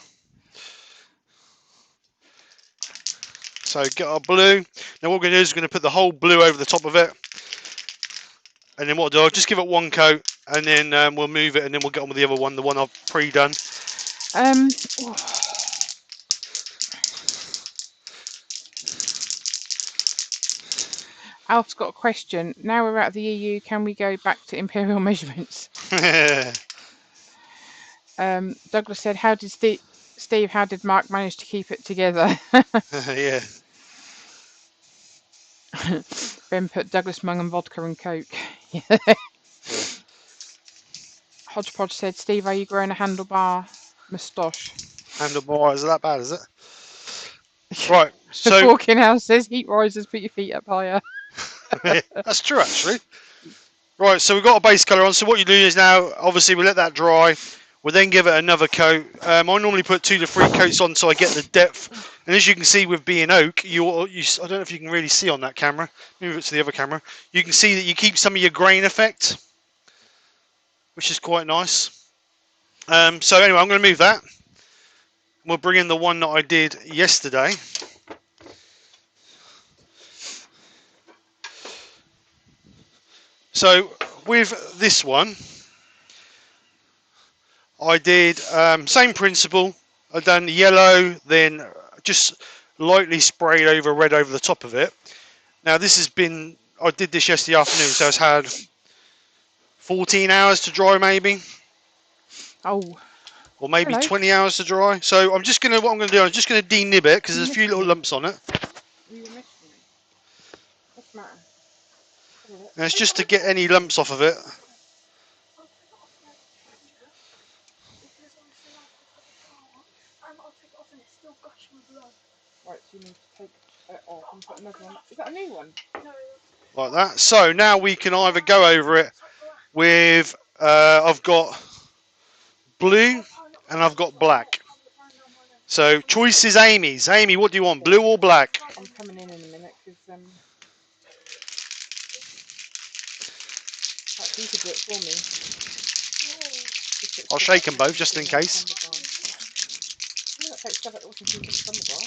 So get our blue. Now what we're going to do is we're going to put the whole blue over the top of it. And then what I'll do, I'll just give it one coat and then we'll move it and then we'll get on with the other one, the one I've pre-done. Alf's got a question. Now we're out of the EU, can we go back to imperial measurements? Douglas said, how did Steve, how did Mark manage to keep it together? Yeah. Ben put Douglas Mung and vodka and Coke. Yeah. Hodgepodge said, Steve, are you growing a handlebar moustache? Handlebar, is that bad, is it? Right, The so... Walking House says, heat rises, put your feet up higher. Yeah, that's true, actually. Right, so we've got a base colour on. So what you do is now, obviously, we let that dry. We'll then give it another coat. I normally put 2 to 3 coats on so I get the depth. And as you can see with being oak, I don't know if you can really see on that camera. Move it to the other camera. You can see that you keep some of your grain effect, which is quite nice. So anyway, I'm going to move that. We'll bring in the one that I did yesterday. So with this one, I did same principle. I've done yellow, then just lightly sprayed over red over the top of it. Now this has been, I did this yesterday afternoon, so it's had 14 hours to dry maybe. Oh. Or maybe 20 hours to dry. So I'm just gonna, what I'm gonna do, I'm just gonna denib it because there's a few little lumps on it. What's the matter? And it's just to get any lumps off of it. you need to take it off and put another one. Is that a new one? like that. So now we can either go over it with, I've got blue and I've got black. So choice is Amy's. Amy, what do you want, blue or black? I'm coming in a minute because perhaps you could do it for me. I'll shake them both just in case. Yeah, that takes stuff out what's in the summer bar.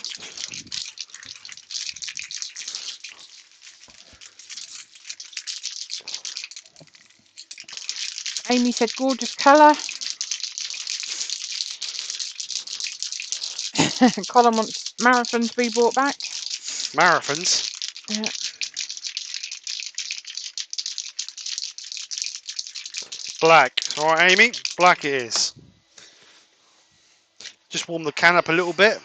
Amy said gorgeous colour. Colin wants Marathon to be brought back. Marathons. Yeah. Black. All right, Amy. Black it is. Just warm the can up a little bit.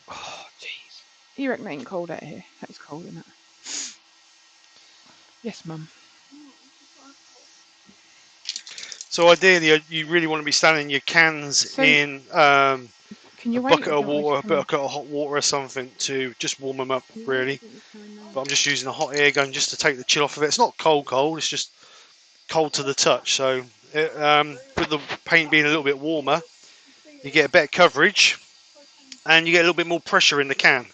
Oh, jeez. You reckon it ain't cold out here? It's cold, isn't it? Yes, Mum. So ideally, you really want to be standing your cans in can you a bucket of water, a bucket of hot water or something to just warm them up, really. But I'm just using a hot air gun just to take the chill off of it. It's not cold, it's just cold to the touch. So with the paint being a little bit warmer, you get a better coverage and you get a little bit more pressure in the can.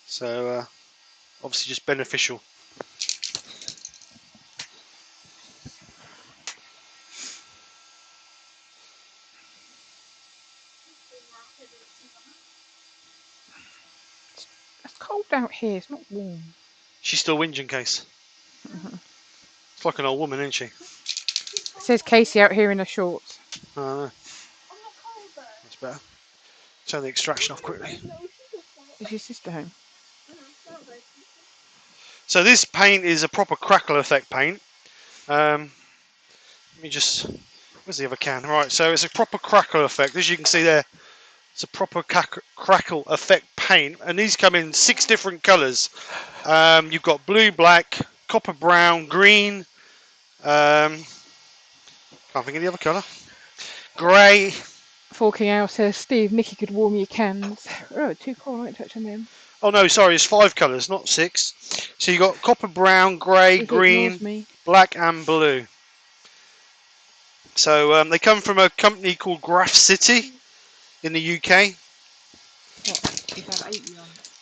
So obviously just beneficial. It's cold out here. It's not warm. She's still whinging, Case. It's like an old woman, isn't she? It says Casey out here in her shorts. I know. That's better. Turn the extraction off quickly. Is your sister home? So this paint is a proper crackle effect paint. Let me just... Where's the other can? Right, so it's a proper crackle effect. As you can see there, it's a proper crackle effect paint. And these come in 6 different colours. You've got blue, black, copper brown, green. Can't think of the other colour. Grey. Forking out says, Steve, Nikki could warm your cans. Oh, too cold. I won't touch on them. Oh no, sorry, it's 5 colours, not 6. So you've got copper brown, grey, green, black and blue. So they come from a company called Krafts City in the UK.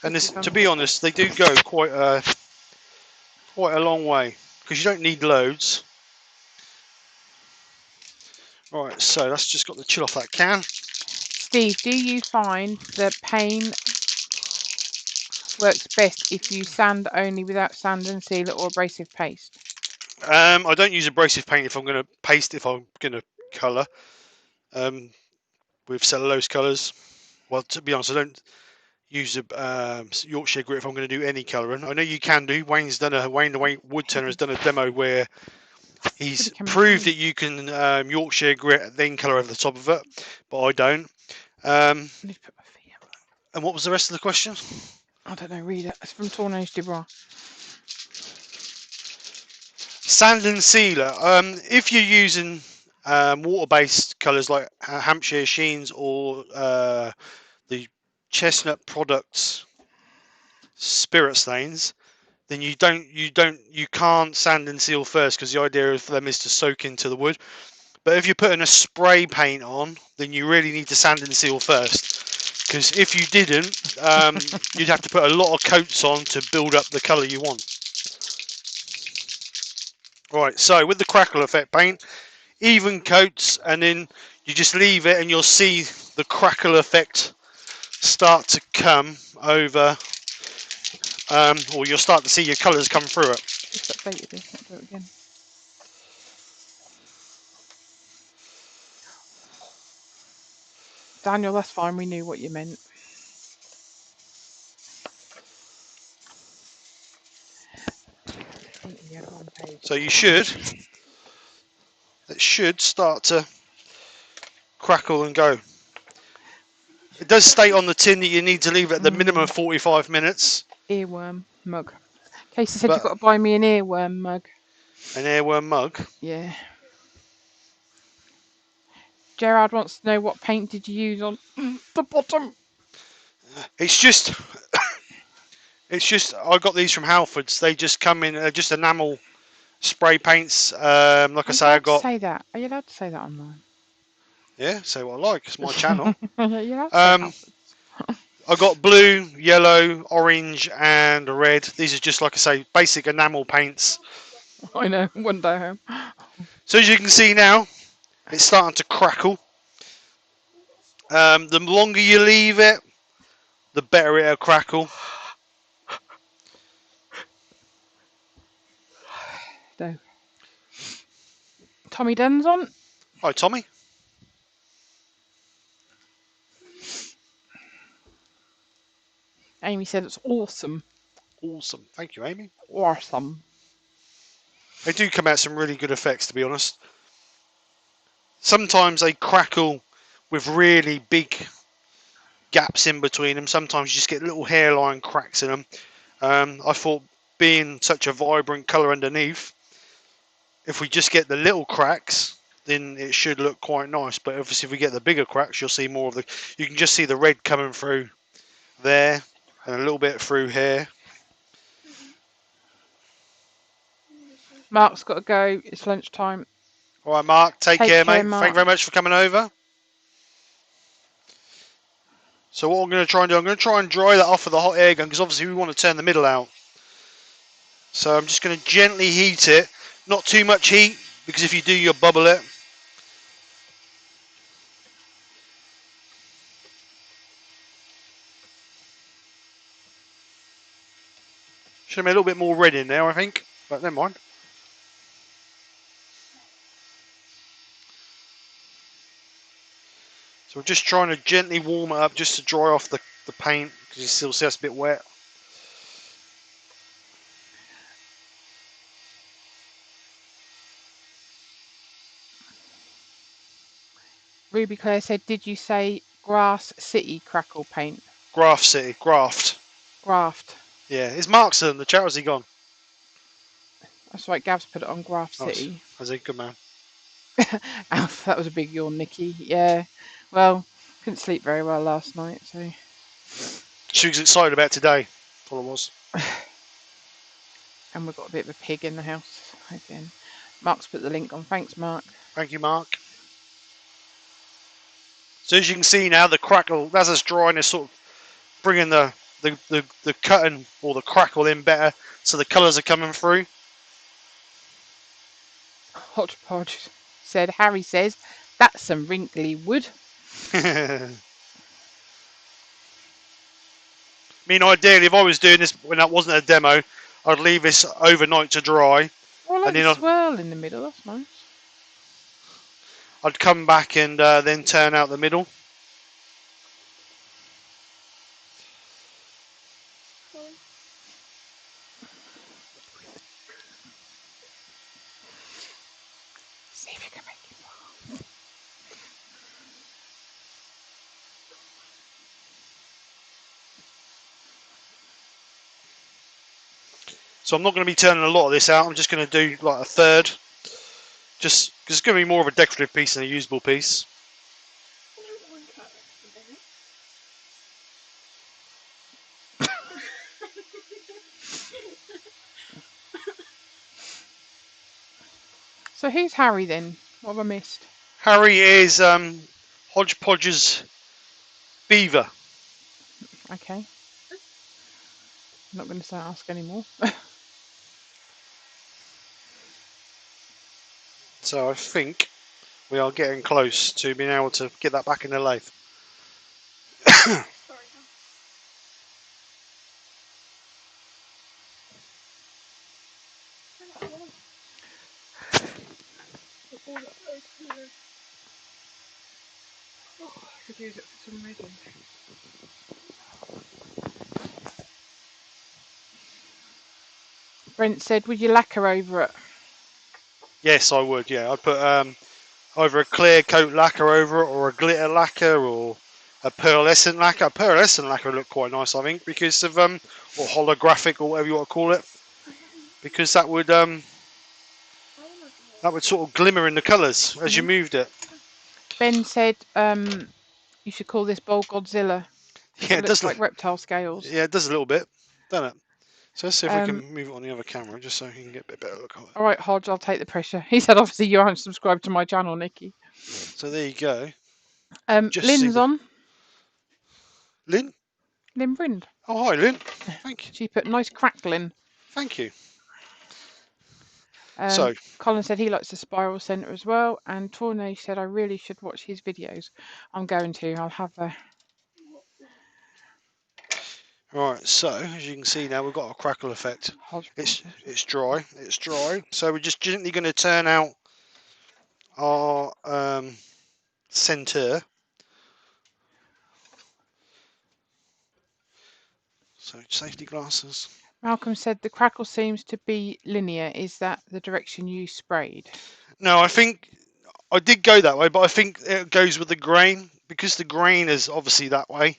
And this, to be honest, they do go quite a long way because you don't need loads. Right, so that's just got the chill off that can. Steve, do you find the paint works best if you sand only without sand and sealer or abrasive paste? I don't use abrasive paint if I'm going to paste, if I'm going to colour with cellulose colours. Well, to be honest, I don't use a Yorkshire grit if I'm going to do any colouring. I know you can do. Wayne the Woodturner has done a demo where he's proved that you can Yorkshire grit then colour over the top of it, but I don't. And what was the rest of the question? I don't know, read it. It's from Tournage Dubois. Sand and sealer. If you're using water-based colours like Hampshire Sheens or the Chestnut Products spirit stains, then you can't sand and seal first because the idea of them is to soak into the wood. But if you're putting a spray paint on, then you really need to sand and seal first, because if you didn't, you'd have to put a lot of coats on to build up the colour you want. Right, so with the crackle effect paint, even coats, and then you just leave it and you'll see the crackle effect start to come over, or you'll start to see your colours come through it. Just updated this, I'll do it again. Daniel, that's fine, we knew what you meant. So it should start to crackle and go. It does state on the tin that you need to leave it at the minimum of 45 minutes. Earworm mug. Casey said you've got to buy me an earworm mug. An earworm mug? Yeah. Gerard wants to know what paint did you use on the bottom? It's just, I got these from Halfords. They just come in just enamel spray paints. Like Are I you say, I allowed to got. say that? Are you allowed to say that online? Yeah, say what I like. It's my channel. You're allowed to say Um, Halfords. I got blue, yellow, orange, and red. These are just like I say, basic enamel paints. I know. One day home. So as you can see now, it's starting to crackle. The longer you leave it, the better it'll crackle. No. Tommy Dunn's on. Hi, Tommy. Amy said it's awesome. Awesome. Thank you, Amy. Awesome. They do come out some really good effects, to be honest. Sometimes they crackle with really big gaps in between them. Sometimes you just get little hairline cracks in them. I thought, being such a vibrant colour underneath, if we just get the little cracks, then it should look quite nice. But obviously if we get the bigger cracks, you'll see more of the, you can just see the red coming through there and a little bit through here. Mark's got to go. It's lunchtime. All right, Mark, take care, mate. Mark. Thank you very much for coming over. So what I'm going to try and do, I'm going to try and dry that off with a hot air gun, because obviously we want to turn the middle out. So I'm just going to gently heat it. Not too much heat, because if you do, you'll bubble it. Should have made a little bit more red in there, I think, but never mind. So we're just trying to gently warm it up just to dry off the paint, because you still see it's a bit wet. Ruby Claire said, did you say Grass City Crackle paint? Graft City, Graft. Graft. Yeah, is Mark's in the chat, or has he gone? That's right, Gav's put it on Graft Nice. City. Has he? Good man. Alf, that was a big yawn, Nikki. Yeah. Well, couldn't sleep very well last night, so. She was excited about today. That's all it was. And we've got a bit of a pig in the house again. Mark's put the link on. Thanks, Mark. Thank you, Mark. So as you can see now, the crackle, as it's drying, is sort of bringing the cutting or the crackle in better, so the colours are coming through. Hodgepodge said, Harry says, that's some wrinkly wood. I mean, ideally, if I was doing this when that wasn't a demo, I'd leave this overnight to dry. Oh, I like and then the swirl in the middle. That's nice. I'd come back and then turn out the middle. See if you can make it. So I'm not going to be turning a lot of this out. I'm just going to do like a third. Just because it's going to be more of a decorative piece than a usable piece. So who's Harry then? What have I missed? Harry is Hodgepodge's beaver. Okay. I'm not going to ask anymore. So I think we are getting close to being able to get that back in the lathe. I could use it for some reason. Brent said, would you lacquer over it? Yes, I would. Yeah, I'd put either a clear coat lacquer over it, or a glitter lacquer, or a pearlescent lacquer. A pearlescent lacquer would look quite nice, I think, because of or holographic, or whatever you want to call it, because that would sort of glimmer in the colours as you moved it. Ben said, you should call this bowl Godzilla. Yeah, It it does looks like reptile scales. Yeah, it does a little bit, doesn't it? So let's see if we Um, can move it on the other camera, just so you can get a bit better look at it. All right, Hodge, I'll take the pressure. He said, obviously, you aren't subscribed to my channel, Nikki. So there you go. Just see Lynn's on. Lynn? Lynn Brind. Oh, hi, Lynn. Thank you. She put nice crackling. Thank you. So, Colin said he likes the spiral centre as well. And Tornay said, I really should watch his videos. I'm going to. I'll have a... right, so as you can see now, we've got a crackle effect. It's dry. It's dry. So we're just gently going to turn out our centre. So safety glasses. Malcolm said the crackle seems to be linear. Is that the direction you sprayed? No, I think I did go that way, but I think it goes with the grain, because the grain is obviously that way.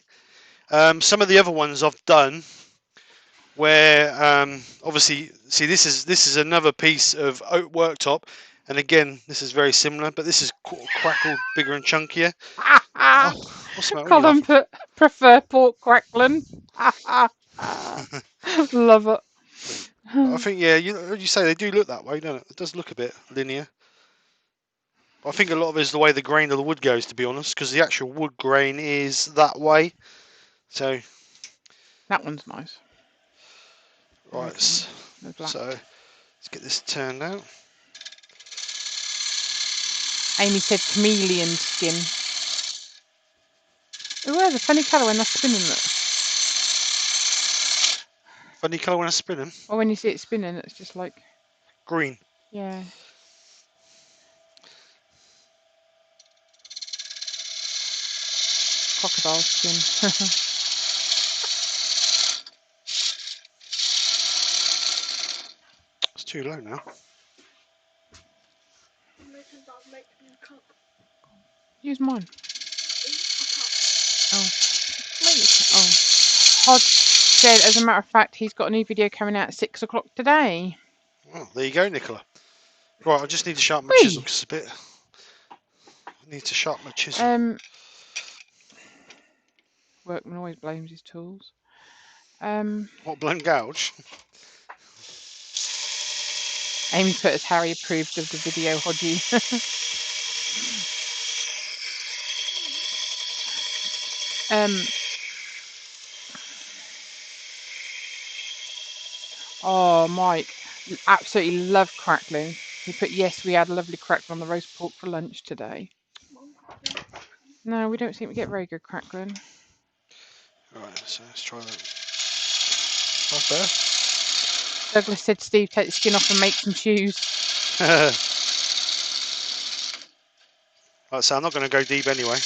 Some of the other ones I've done where obviously, see, this is another piece of oak worktop, and again, this is very similar, but this is crackle bigger and chunkier. Oh, what's the matter? Colin put prefer pork crackling. Love it. I think, yeah, you say they do look that way, don't it? It does look a bit linear. I think a lot of it is the way the grain of the wood goes, to be honest, because the actual wood grain is that way. So that one's nice. Right, so let's get this turned out. Amy said chameleon skin. Oh, there's a funny colour when they're spinning it. Funny colour when it's spinning? Or when you see it spinning, it's just like... green. Yeah. Crocodile skin. It's too low now. Use mine. Oh. Hodge said, as a matter of fact, he's got a new video coming out at 6 o'clock today. Well, there you go, Nicola. Right, I just need to sharpen my chisel, because it's a bit... I need to sharpen my chisel. Workman always blames his tools. What, blown gouge? Amy put as Harry approved of the video, Hodgie. Oh, Mike absolutely loved crackling. He put, yes, we had a lovely crackle on the roast pork for lunch today. No, we don't seem to get very good crackling. Right, so let's try that. That's better. Douglas said, Steve, take the skin off and make some shoes. Right, so I'm not going to go deep anyway.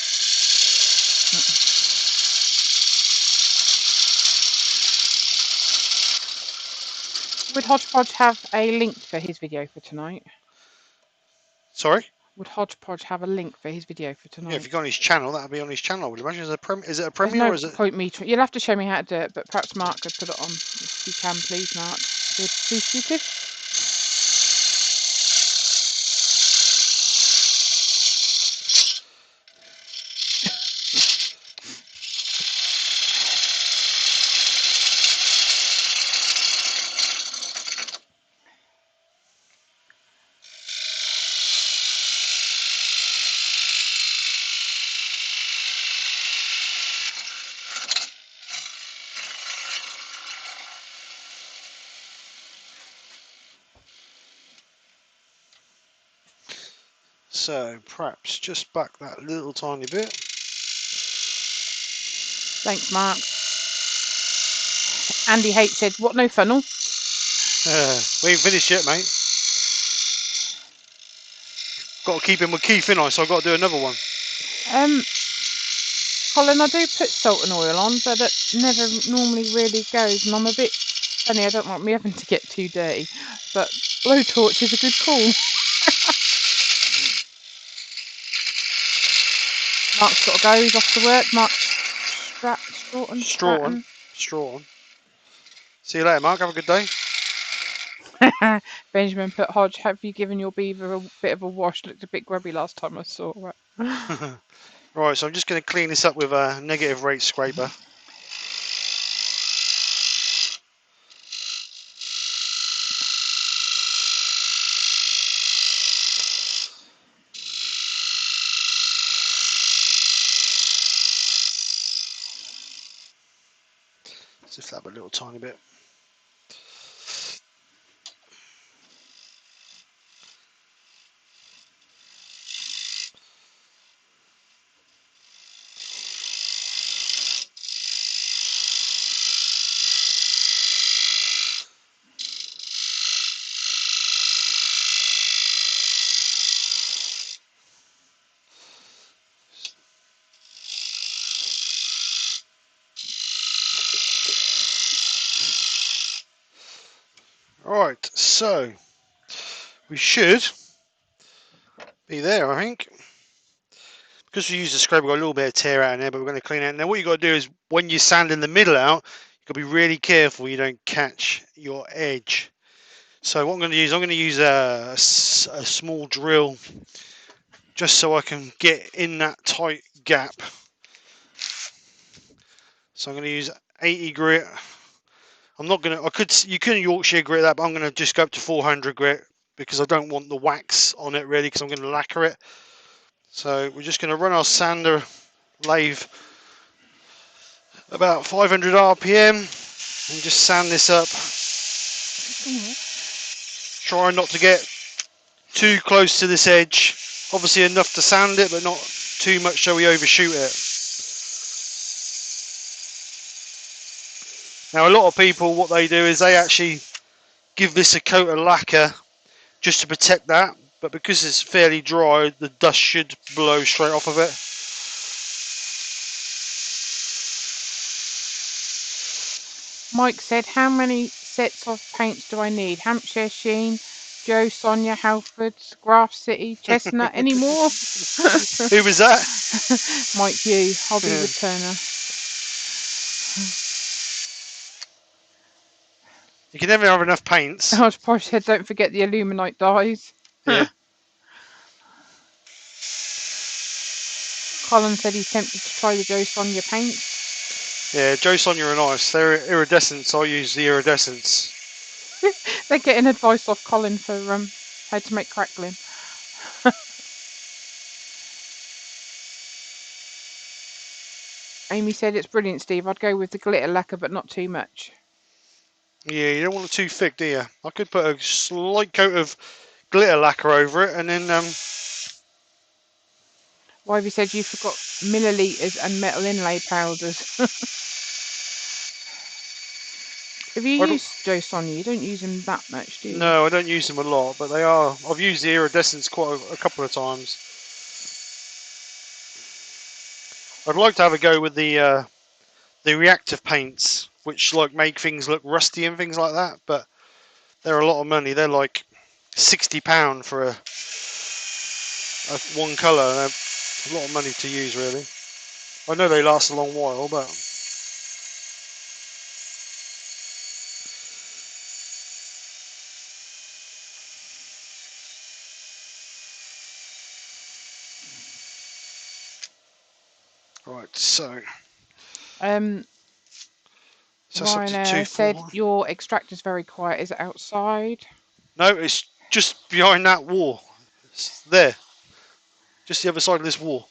Would Hodgepodge have a link for his video for tonight? Sorry? Would Hodgepodge have a link for his video for tonight? Yeah, if you go on his channel, that'll be on his channel, I would imagine. Is it a There's premiere no or is it... point me you'll have to show me how to do it, but perhaps Mark could put it on. If you can, please, Mark. Be appreciative. So, perhaps just back that little tiny bit. Thanks, Mark. Andy Hate said, what, no funnel? We ain't finished yet, mate. Got to keep him with Keith, innit I? So I've got to do another one. Colin, I do put salt and oil on, but it never normally really goes, and I'm a bit funny. I don't like my oven to get too dirty, but blowtorch is a good call. Mark's got to go. He's off to work. Mark Stratton. See you later, Mark. Have a good day. Benjamin put, Hodge, have you given your beaver a bit of a wash? Looked a bit grubby last time I saw it. Right, so I'm just going to clean this up with a negative rate scraper. a little tiny bit. Alright, so we should be there, I think. Because we use the scrub, we've got a little bit of tear out in there, but we're going to clean it. Now what you've got to do is, when you sand in the middle out, you've got to be really careful you don't catch your edge. So what I'm going to use a small drill, just so I can get in that tight gap. So I'm going to use 80 grit. I'm not going to, you can Yorkshire grit that, but I'm going to just go up to 400 grit because I don't want the wax on it really, because I'm going to lacquer it. So we're just going to run our sander lathe about 500 RPM and just sand this up. Try not to get too close to this edge. Obviously enough to sand it, but not too much so we overshoot it. Now a lot of people, what they do is they actually give this a coat of lacquer just to protect that, but because it's fairly dry, the dust should blow straight off of it. Mike said, how many sets of paints do I need? Hampshire, Sheen, Joe, Sonia, Halfords, Graft City, Chestnut, any more? Who was that? Mike Hugh, hobby returner. You can never have enough paints. Hodge Podge said, don't forget the Illuminite dyes. Yeah. Colin said he's tempted to try the Joe Sonia paints. Yeah, Joe Sonia are nice. They're iridescents. I use the iridescents. They're getting advice off Colin for how to make crackling. Amy said it's brilliant, Steve. I'd go with the glitter lacquer, but not too much. Yeah, you don't want it too thick, do you? I could put a slight coat of glitter lacquer over it, and then Wivey said you forgot milliliters and metal inlay powders. If you use Joe Sonia, you don't use them that much, do you? No, I don't use them a lot, but they are. I've used the iridescents quite a couple of times. I'd like to have a go with the reactive paints, which like make things look rusty and things like that, but they're a lot of money. They're like £60 for a one colour. They're a lot of money to use, really. I know they last a long while, but right. So Ryan said your extractor's very quiet. Is it outside? No, it's just behind that wall. It's there. Just the other side of this wall.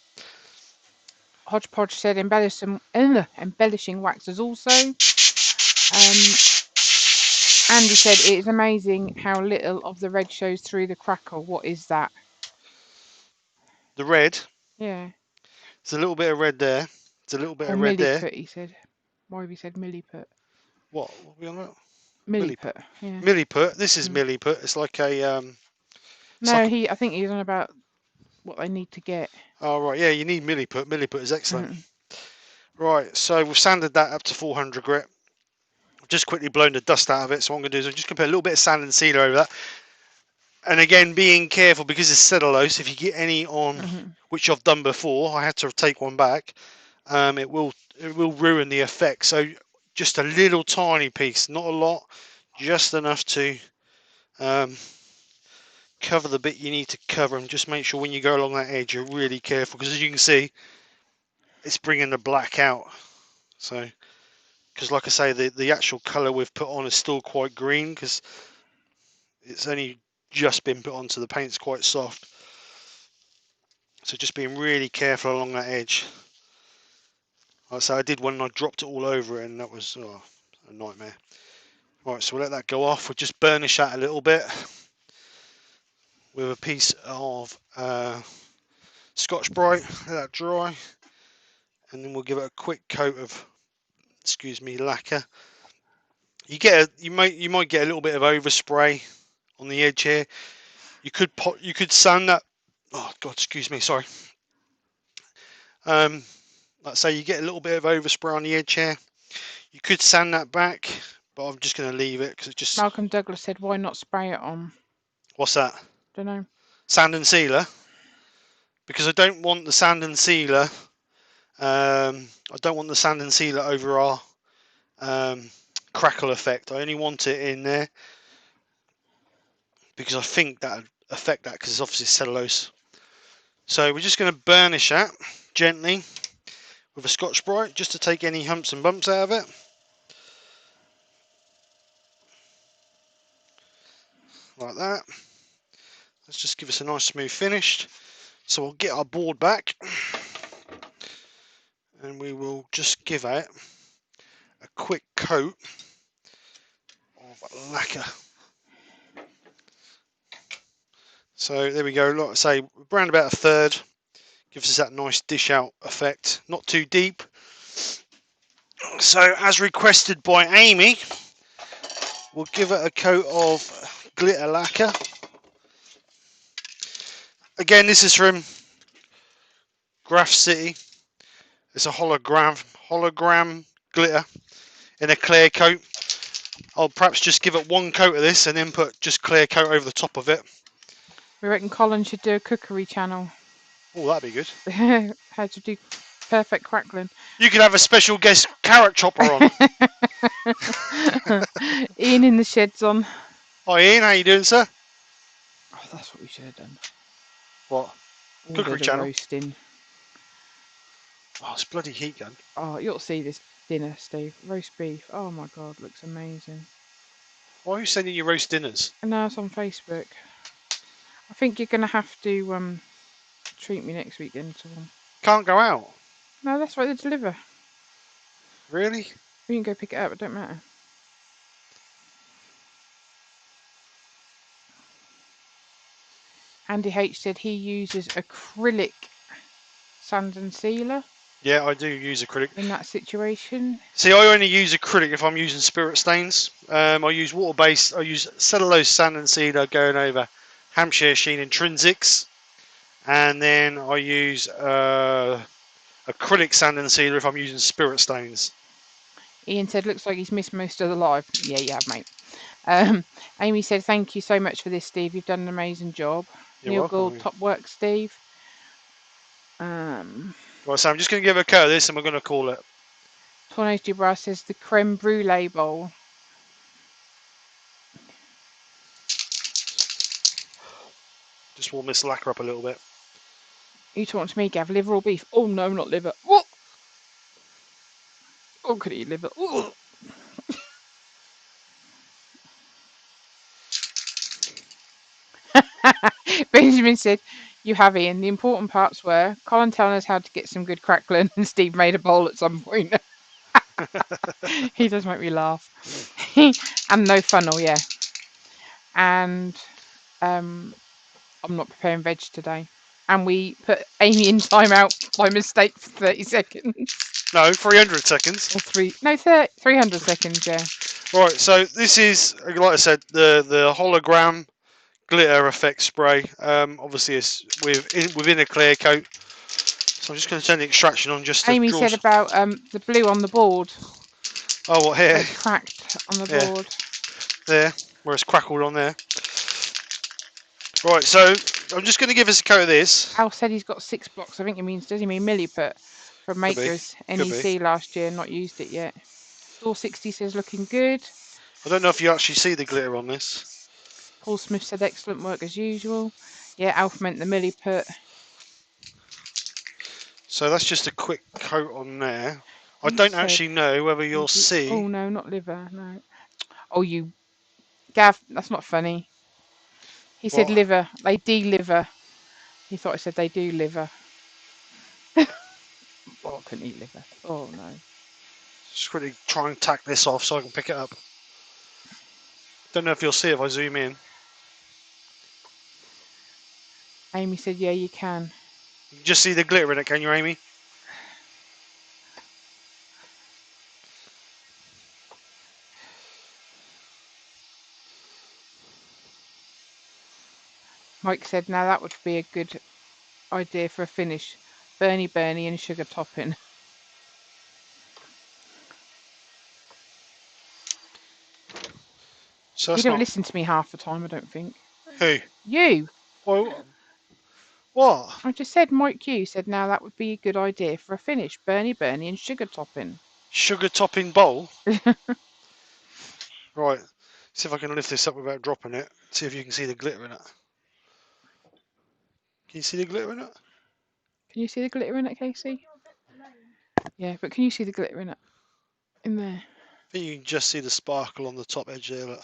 Hodgepodge said embellishing waxes also. Andy said it is amazing how little of the red shows through the crackle. What is that? The red? Yeah. There's a little bit of red there. There's a little bit of red there. Milliput, he said. Why said milliput? What are we on that? Milliput. Yeah. Milliput. This is milliput. It's like a no, like I think he's on about what they need to get. Oh right, yeah, you need milliput. Milliput is excellent. Right, so we've sanded that up to 400 grit. I've just quickly blown the dust out of it. So what I'm going to do is I'm just going to put a little bit of sand and sealer over that. And again, being careful because it's cellulose. If you get any on, which I've done before, I had to take one back. It will ruin the effect. So just a little tiny piece, not a lot, just enough to cover the bit you need to cover, and just make sure when you go along that edge you're really careful, because as you can see it's bringing the black out. So because like I say, the actual colour we've put on is still quite green because it's only just been put onto the paint's quite soft. So just being really careful along that edge. Like I say, I did one and I dropped it all over it, and that was a nightmare. Right, so we'll let that go off. We'll just burnish that a little bit with a piece of Scotch-Brite. Let that dry, and then we'll give it a quick coat of, excuse me, lacquer. You might get a little bit of overspray on the edge here. You could sand that. Oh God, excuse me, sorry. Like I say, you get a little bit of overspray on the edge here. You could sand that back, but I'm just going to leave it because it just. Malcolm Douglas said, "Why not spray it on?" What's that? Don't know. Sand and sealer. Because I don't want the sand and sealer. I don't want the sand and sealer over our crackle effect. I only want it in there because I think that would affect that because it's obviously cellulose. So we're just going to burnish that gently with a Scotch-Brite just to take any humps and bumps out of it. Like that. Let's just give us a nice smooth finish. So we'll get our board back and we will just give it a quick coat of lacquer. So there we go, like I say, around about a third. Gives us that nice dish out effect, not too deep. So as requested by Amy, we'll give it a coat of glitter lacquer. Again, this is from Krafts City. It's a hologram glitter in a clear coat. I'll perhaps just give it one coat of this and then put just clear coat over the top of it. We reckon Colin should do a cookery channel. Oh, that'd be good. How to do perfect crackling. You could have a special guest carrot chopper on. Ian in the shed's on. Hi Ian, how you doing, sir? Oh, that's what we should have done. What? Order Cookery the channel? roasting. Oh, it's bloody heat gun. Oh, you'll see this dinner, Steve. Roast beef. Oh my God, looks amazing. Why are you sending your roast dinners? And now it's on Facebook. I think you're going to have to treat me next week then to one. Can't go out. No, that's why they deliver. Really? We can go pick it up, it don't matter. Andy H said he uses acrylic sand and sealer Yeah, I do use acrylic. in that situation. See, I only use acrylic if I'm using spirit stains. I use water-based. I use cellulose sand and sealer going over Hampshire Sheen Intrinsics, and then I use acrylic sand and sealer if I'm using spirit stains. Ian said, looks like he's missed most of the live. Yeah, you have, mate. Amy said, thank you so much for this, Steve. You've done an amazing job. You're Neil welcome. Gould, top work, Steve. Right, so I'm just going to give a coat of this and we're going to call it. Tornado Dubras says the creme brulee bowl. Just warm this lacquer up a little bit. You talking to me, Gav? Liver or beef? Oh, no, not liver. Oh, oh could eat liver. Oh. Benjamin said, you have, Ian. The important parts were Colin telling us how to get some good crackling and Steve made a bowl at some point. He does make me laugh. And no funnel, yeah. And I'm not preparing veg today. And we put Amy in timeout by mistake for 30 seconds. No, 300 seconds. Or 300 seconds, yeah. Right, so this is, like I said, the hologram glitter effect spray. Obviously, it's within a clear coat. So I'm just going to turn the extraction on just to Amy draw said about the blue on the board. Oh, what here? It cracked on the board. There, where it's crackled on there. Right, so I'm just going to give us a coat of this. Al said he's got 6 blocks. I think he means, does he mean milliput from Makers NEC last year, not used it yet. Door 60 says looking good. I don't know if you actually see the glitter on this. Paul Smith said excellent work as usual. Yeah, Alf meant the milliput. So that's just a quick coat on there. I don't actually know whether you'll see. Oh no, not liver, no. Oh, you, Gav, that's not funny. He said liver. They deliver. He thought I said they do liver. Oh, I couldn't eat liver. Oh no. Just quickly try and tack this off so I can pick it up. Don't know if you'll see if I zoom in. Amy said, yeah, you can. You can just see the glitter in it, can you, Amy? Mike said, now that would be a good idea for a finish. Bernie and sugar topping. So You that's don't not... listen to me half the time, I don't think. Who? You. Well, what? I just said Mike Q said, now that would be a good idea for a finish. Bernie and sugar topping. Sugar topping bowl? Right. See if I can lift this up without dropping it. See if you can see the glitter in it. Can you see the glitter in it? Can you see the glitter in it, Casey? Yeah, but can you see the glitter in it? In there. I think you can just see the sparkle on the top edge there. Look.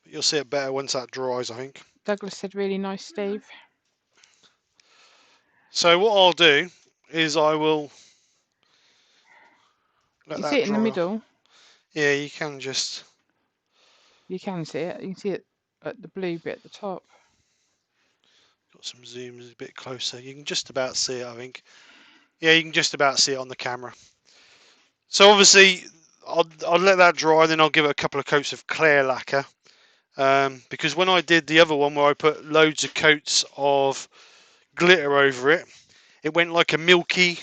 But you'll see it better once that dries, I think. Douglas said, really nice, Steve. So what I'll do is I will let You that see it in the dry. middle. Yeah, you can just... You can see it. You can see it at the blue bit at the top. Got some zooms a bit closer. You can just about see it, I think. Yeah, you can just about see it on the camera. So obviously, I'll let that dry, then I'll give it a couple of coats of clear lacquer. Because when I did the other one where I put loads of coats of glitter over it, it went like a milky,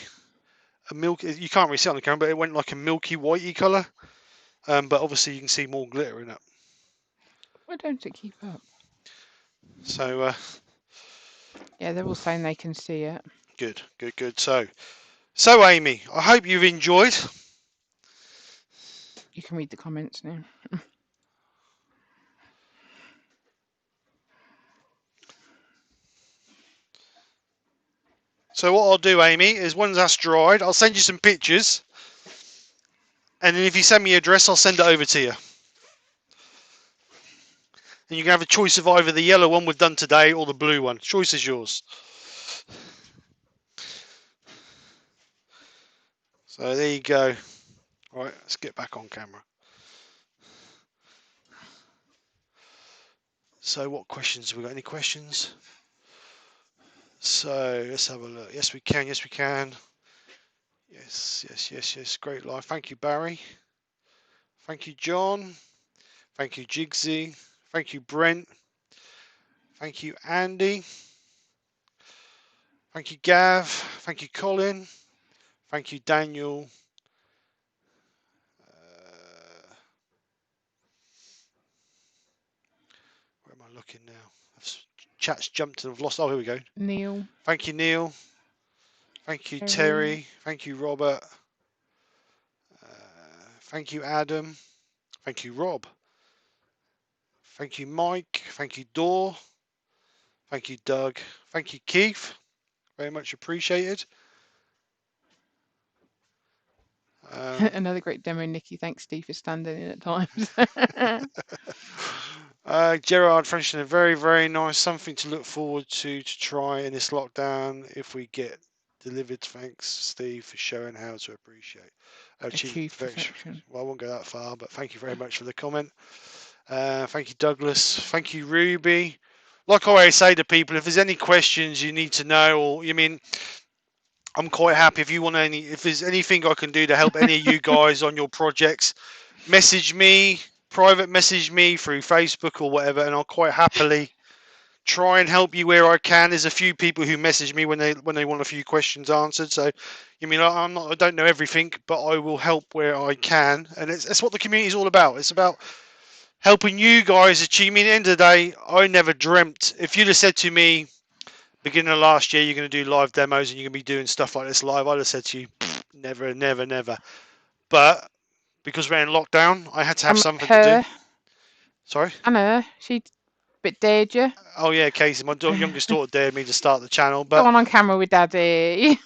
you can't really see it on the camera, but it went like a milky whitey colour. But obviously you can see more glitter in it. Why don't it keep up? So yeah, they're all saying they can see it. Good. So Amy, I hope you've enjoyed. You can read the comments now. So what I'll do, Amy, is once that's dried, I'll send you some pictures. And then if you send me your address, I'll send it over to you. And you can have a choice of either the yellow one we've done today or the blue one. Choice is yours. So there you go. Right, let's get back on camera. So what questions have we got? Any questions? So let's have a look. Yes, we can. Yes, we can. Yes. Great live. Thank you, Barry. Thank you, John. Thank you, Jigsy. Thank you, Brent. Thank you, Andy. Thank you, Gav. Thank you, Colin. Thank you, Daniel. Where am I looking now? Chat's jumped and I've lost. Oh, here we go. Neil. Thank you, Neil. Thank you, Terry. Thank you, Robert. Thank you, Adam. Thank you, Rob. Thank you, Mike. Thank you, Dor. Thank you, Doug. Thank you, Keith. Very much appreciated. Another great demo, Nikki. Thanks, Steve, for standing in at times. Gerard Frenchton, very, very nice. Something to look forward to try in this lockdown if we get delivered. Thanks, Steve, for showing how to appreciate Achieve perfection. Well, I won't go that far, but thank you very much for the comment. Thank you, Douglas. Thank you, Ruby. Like I always say to people, if there's any questions you need to know, or you mean, I'm quite happy if you want any. If there's anything I can do to help any of you guys on your projects, message me, private message me through Facebook or whatever, and I'll quite happily try and help you where I can. There's a few people who message me when they want a few questions answered. So, you mean I don't know everything, but I will help where I can, and that's what the community is all about. It's about helping you guys achieve. I mean, at the end of the day, I never dreamt. If you'd have said to me, beginning of last year, you're going to do live demos and you're going to be doing stuff like this live, I'd have said to you, never. But because we're in lockdown, I had to have something to do. Sorry? Anna, she bit dared you. Oh yeah, Casey, my youngest daughter dared me to start the channel. But go on camera with Daddy.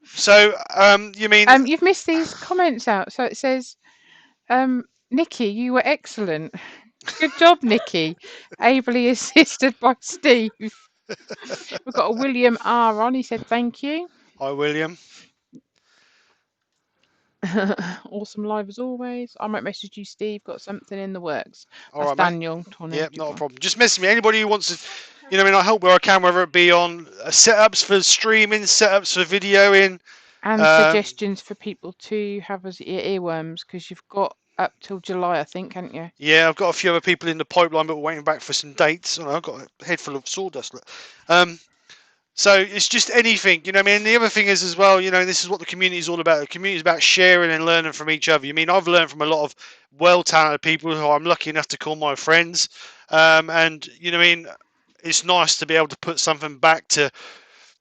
So, you mean... you've missed these comments out. So it says, Nikki, you were excellent. Good job, Nikki. Ably assisted by Steve. We've got a William R on. He said thank you. Hi, William. Awesome live as always. I might message you, Steve. Got something in the works. All That's right, mate. Daniel. Yeah, not a problem. Just message me. Anybody who wants to, you know, I mean, I help where I can, whether it be on setups for streaming, setups for videoing. And suggestions for people to have as earworms, because you've got up till July, I think, haven't you? Yeah, I've got a few other people in the pipeline, but we're waiting back for some dates. Oh, I've got a head full of sawdust. So it's just anything, you know what I mean? The other thing is as well, you know, this is what the community is all about. The community is about sharing and learning from each other. You mean, I've learned from a lot of well-talented people who I'm lucky enough to call my friends. And, you know what I mean? It's nice to be able to put something back to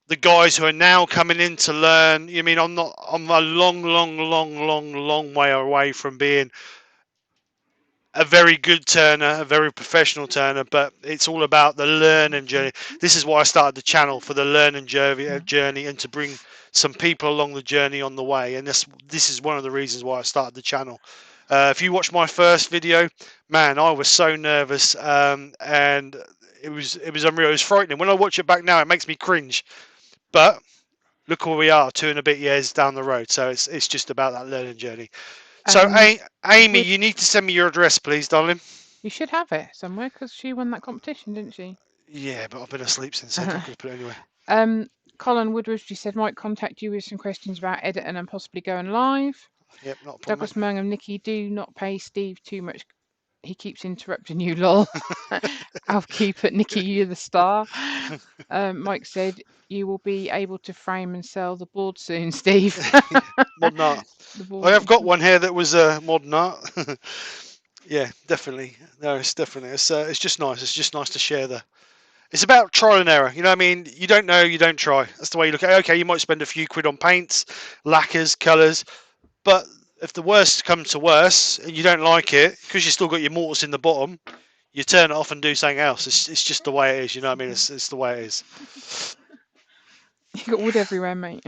the guys who are now coming in to learn. You mean, I'm a long way away from being a very good turner, a very professional turner, but it's all about the learning journey. This is why I started the channel, for the learning journey and to bring some people along the journey on the way. And this is one of the reasons why I started the channel. If you watch my first video, man, I was so nervous, and it was unreal. It was frightening. When I watch it back now, it makes me cringe. But look where we are, 2 and a bit years down the road. So it's just about that learning journey. So, Amy, you need to send me your address, please, darling. You should have it somewhere, because she won that competition, didn't she? Yeah, but I've been asleep since then. I'm going to put it anyway. Colin Woodward, she said, might contact you with some questions about editing and possibly going live. Yep, not a problem. Douglas Murgham, Nikki, do not pay Steve too much. He keeps interrupting you, lol. I'll keep it, Nikki, you're the star. Mike said, you will be able to frame and sell the board soon, Steve. Modern art. I have got one here that was modern art. Yeah, definitely. No, it's definitely. It's just nice. It's just nice to share the. It's about trial and error. You know what I mean? You don't know, you don't try. That's the way you look at it. Okay, you might spend a few quid on paints, lacquers, colours, but if the worst comes to worse and you don't like it, because you still got your mortars in the bottom, you turn it off and do something else. It's just the way it is. You know what I mean? It's the way it is. You got wood everywhere, mate.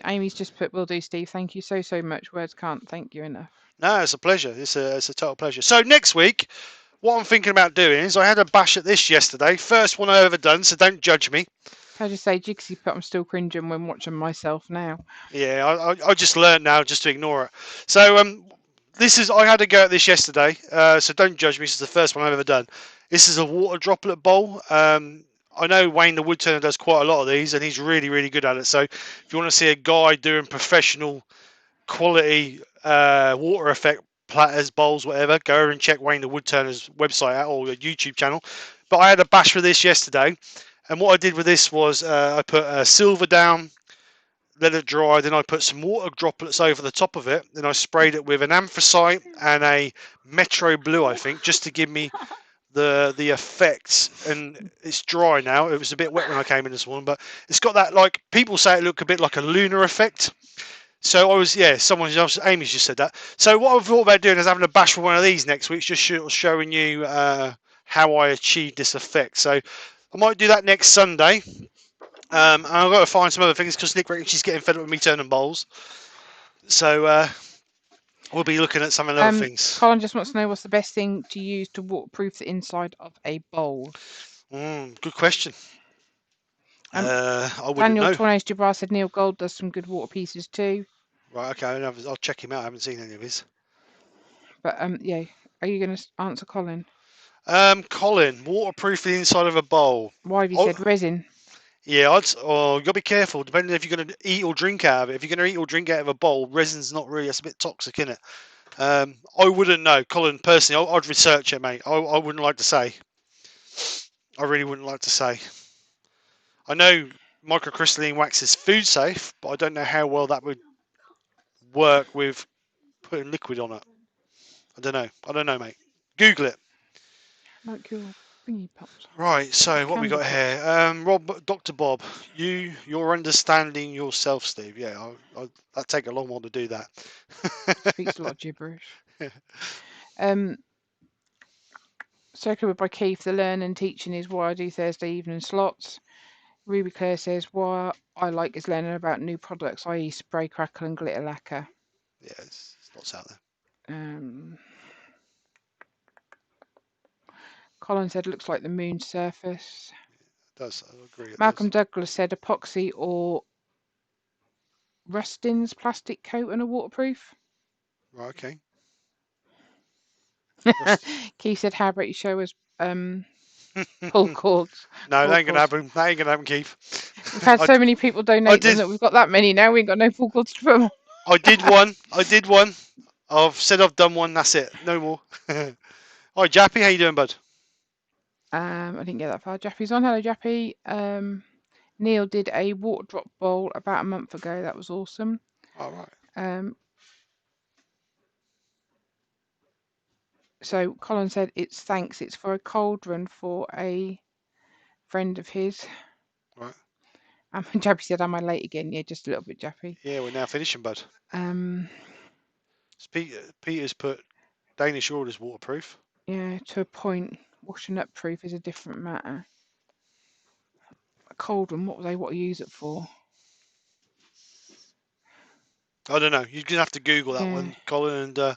Amy's just put, will do, Steve. Thank you so much. Words can't thank you enough. No, it's a pleasure. It's a total pleasure. So next week, what I'm thinking about doing is, I had a bash at this yesterday. First one I ever done, so don't judge me. Can I just say, Jigsy, but I'm still cringing when watching myself now. Yeah, I just learned now just to ignore it. So I had to go at this yesterday. So don't judge me. This is the first one I've ever done. This is a water droplet bowl. I know Wayne the Woodturner does quite a lot of these, and he's really good at it. So if you want to see a guy doing professional quality water effect platters, bowls, whatever, go over and check Wayne the Woodturner's website out, or YouTube channel. But I had a bash for this yesterday, and what I did with this was I put silver down, let it dry, then I put some water droplets over the top of it, then I sprayed it with an anthracite and a Metro Blue, I think, just to give me the effects. And it's dry now. It was a bit wet when I came in this morning, but it's got that, like, people say it look a bit like a lunar effect. So I was, someone else, Amy's just said that. So what I've thought about doing is having a bash for one of these next week, just showing you how I achieved this effect. So I might do that next Sunday. And I've got to find some other things, because Nick reckons she's getting fed up with me turning bowls. So we'll be looking at some of the other things. Colin just wants to know, what's the best thing to use to waterproof the inside of a bowl? Good question. I wouldn't Daniel know. Tornage Jabbar said Neil Gold does some good water pieces too. Right, okay, I'll check him out. I haven't seen any of his. But yeah, are you going to answer Colin? Colin, waterproof the inside of a bowl. Why have you said resin? Yeah, you got to be careful, depending if you're going to eat or drink out of it. If you're going to eat or drink out of a bowl, resin's not really, it's a bit toxic, isn't it? I wouldn't know, Colin, personally. I'd research it, mate. I wouldn't like to say. I really wouldn't like to say. I know microcrystalline wax is food safe, but I don't know how well that would work with putting liquid on it. I don't know, mate. Google it. Like your thingy pops. Right, so what we got here? Dr. Bob, you're understanding yourself, Steve. Yeah, that'd take a long while to do that. Speaks a lot of gibberish. Circular by Keith, the learning and teaching is why I do Thursday evening slots. Ruby Claire says, why I like is learning about new products, i.e. spray, crackle and glitter lacquer. Yeah, it's lots out there. Colin said, looks like the moon's surface. It does, I agree. Malcolm Douglas said, epoxy or Rustin's plastic coat and a waterproof. Right, okay. Keith said, "How about you show us pull cords?" No, that Pull ain't gonna cords. happen. That ain't gonna happen, Keith. We've had I, so many people I donate them did. that we've got that many now. We ain't got no pull cords to put 'em on. I did one. I did one. I've said I've done one. That's it. No more. Hi, Jappy. How you doing, bud? I didn't get that far. Jappy's on. Hello, Jappy. Neil did a water drop bowl about a month ago. That was awesome. All right. So Colin said it's thanks. It's for a cauldron for a friend of his. Right. Jappy said, "Am I late again?" Yeah, just a little bit, Jappy. Yeah, we're now finishing, bud. Um, Peter's put Danish orders waterproof. yeah, to a point. Washing up proof is a different matter. A cauldron, what do you use it for? I don't know. You're gonna have to Google that Yeah. one, Colin. And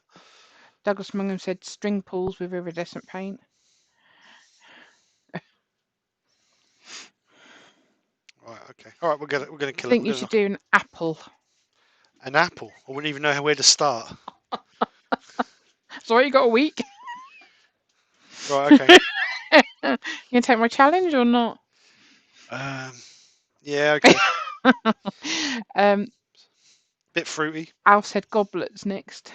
Douglas Mungham said string pulls with iridescent paint. right, okay. All right, we're gonna I kill think it. you should do an apple. An apple. I wouldn't even know where to start. Sorry, you got a week. Right, okay. You gonna take my challenge or not? Yeah, okay. Bit fruity. Al said goblets next.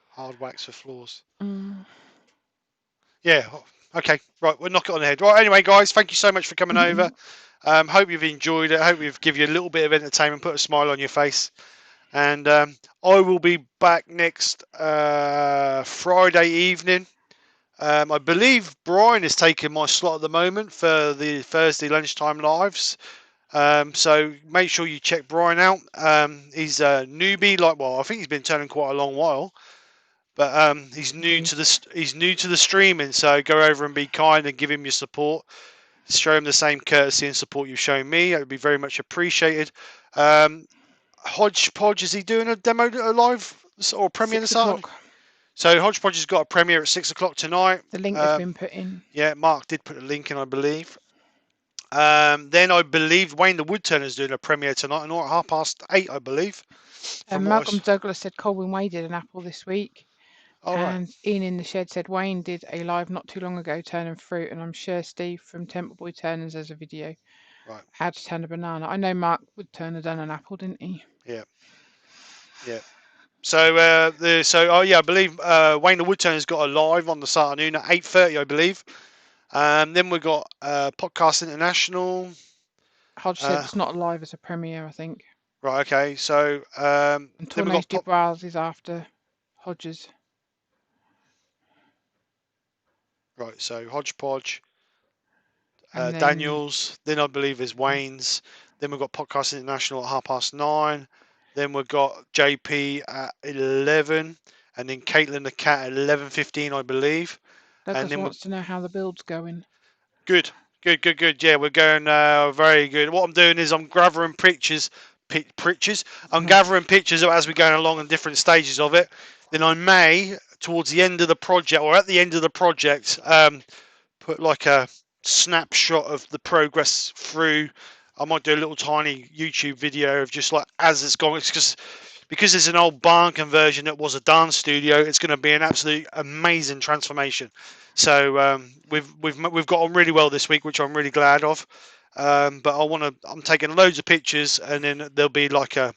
Hard wax for floors. Mm. Yeah. Okay. Right. We'll knock it on the head. Right. Anyway, guys, thank you so much for coming over. Hope you've enjoyed it. Hope we've given you a little bit of entertainment, put a smile on your face. And I will be back next Friday evening. I believe Brian is taking my slot at the moment for the Thursday lunchtime lives. So make sure you check Brian out. He's a newbie, I think he's been turning quite a long while, but he's new to the streaming. So go over and be kind and give him your support. Show him the same courtesy and support you've shown me. It would be very much appreciated. Hodgepodge, is he doing a demo, a live or premiere this afternoon? So Hodgepodge has got a premiere at 6 o'clock tonight. The link has been put in. Yeah, Mark did put a link in, I believe. Then I believe Wayne the Woodturner is doing a premiere tonight, and at 8:30, I believe. Malcolm Douglas said Colwyn Way did an apple this week. Oh, and right. Ian in the Shed said Wayne did a live not too long ago turning fruit, and I'm sure Steve from Temple Boy Turners has a video. Right. How to turn a banana. I know Mark Woodturner done an apple, didn't he? Yeah. Yeah. So I believe Wayne the Woodturner's got a live on this afternoon at 8:30, I believe. Then we've got Podcast International. Hodge said it's not live, it's a premiere, I think. Right, okay. So and Tourne's Dubrals is after Hodges. Right, so Hodgepodge, Daniels, then I believe is Wayne's. Then we've got Podcast International at 9:30. Then we've got JP at 11, and then Caitlin the Cat at 11:15, I believe. Douglas and then wants to know how the build's going. Good. Yeah, we're going very good. What I'm doing is I'm gathering pictures. I'm gathering pictures as we're going along in different stages of it. Then I may, towards the end of the project or at the end of the project, put like a snapshot of the progress through. I might do a little tiny YouTube video of just like as it's going. It's just because it's an old barn conversion that was a dance studio. It's going to be an absolutely amazing transformation. So we've got on really well this week, which I'm really glad of. But I'm taking loads of pictures, and then there'll be like a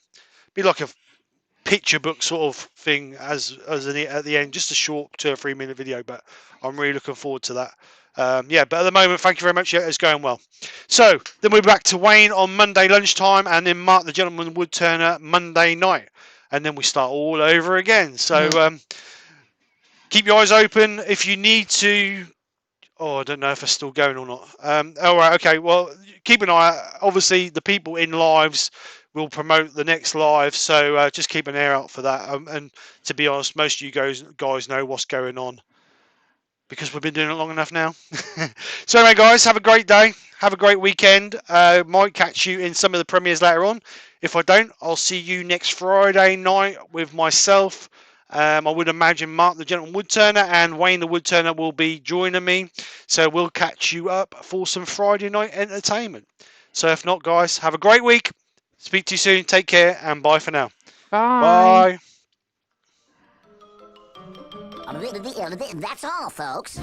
picture book sort of thing at the end, just a short 2 or 3 minute video. But I'm really looking forward to that. But at the moment, thank you very much. Yeah, it's going well. So then we're back to Wayne on Monday lunchtime, and then Mark the Gentleman Woodturner Monday night, and then we start all over again. So keep your eyes open if you need to. Oh, I don't know if it's still going or not. All right, okay. Well, keep an eye out. Obviously, the people in lives will promote the next live, so just keep an eye out for that. And to be honest, most of you guys know what's going on because we've been doing it long enough now. So anyway, guys, have a great day. Have a great weekend. Might catch you in some of the premieres later on. If I don't, I'll see you next Friday night with myself. I would imagine Mark the Gentleman Woodturner and Wayne the Woodturner will be joining me. So we'll catch you up for some Friday night entertainment. So if not, guys, have a great week. Speak to you soon. Take care and bye for now. Bye. Bye. That's all, folks.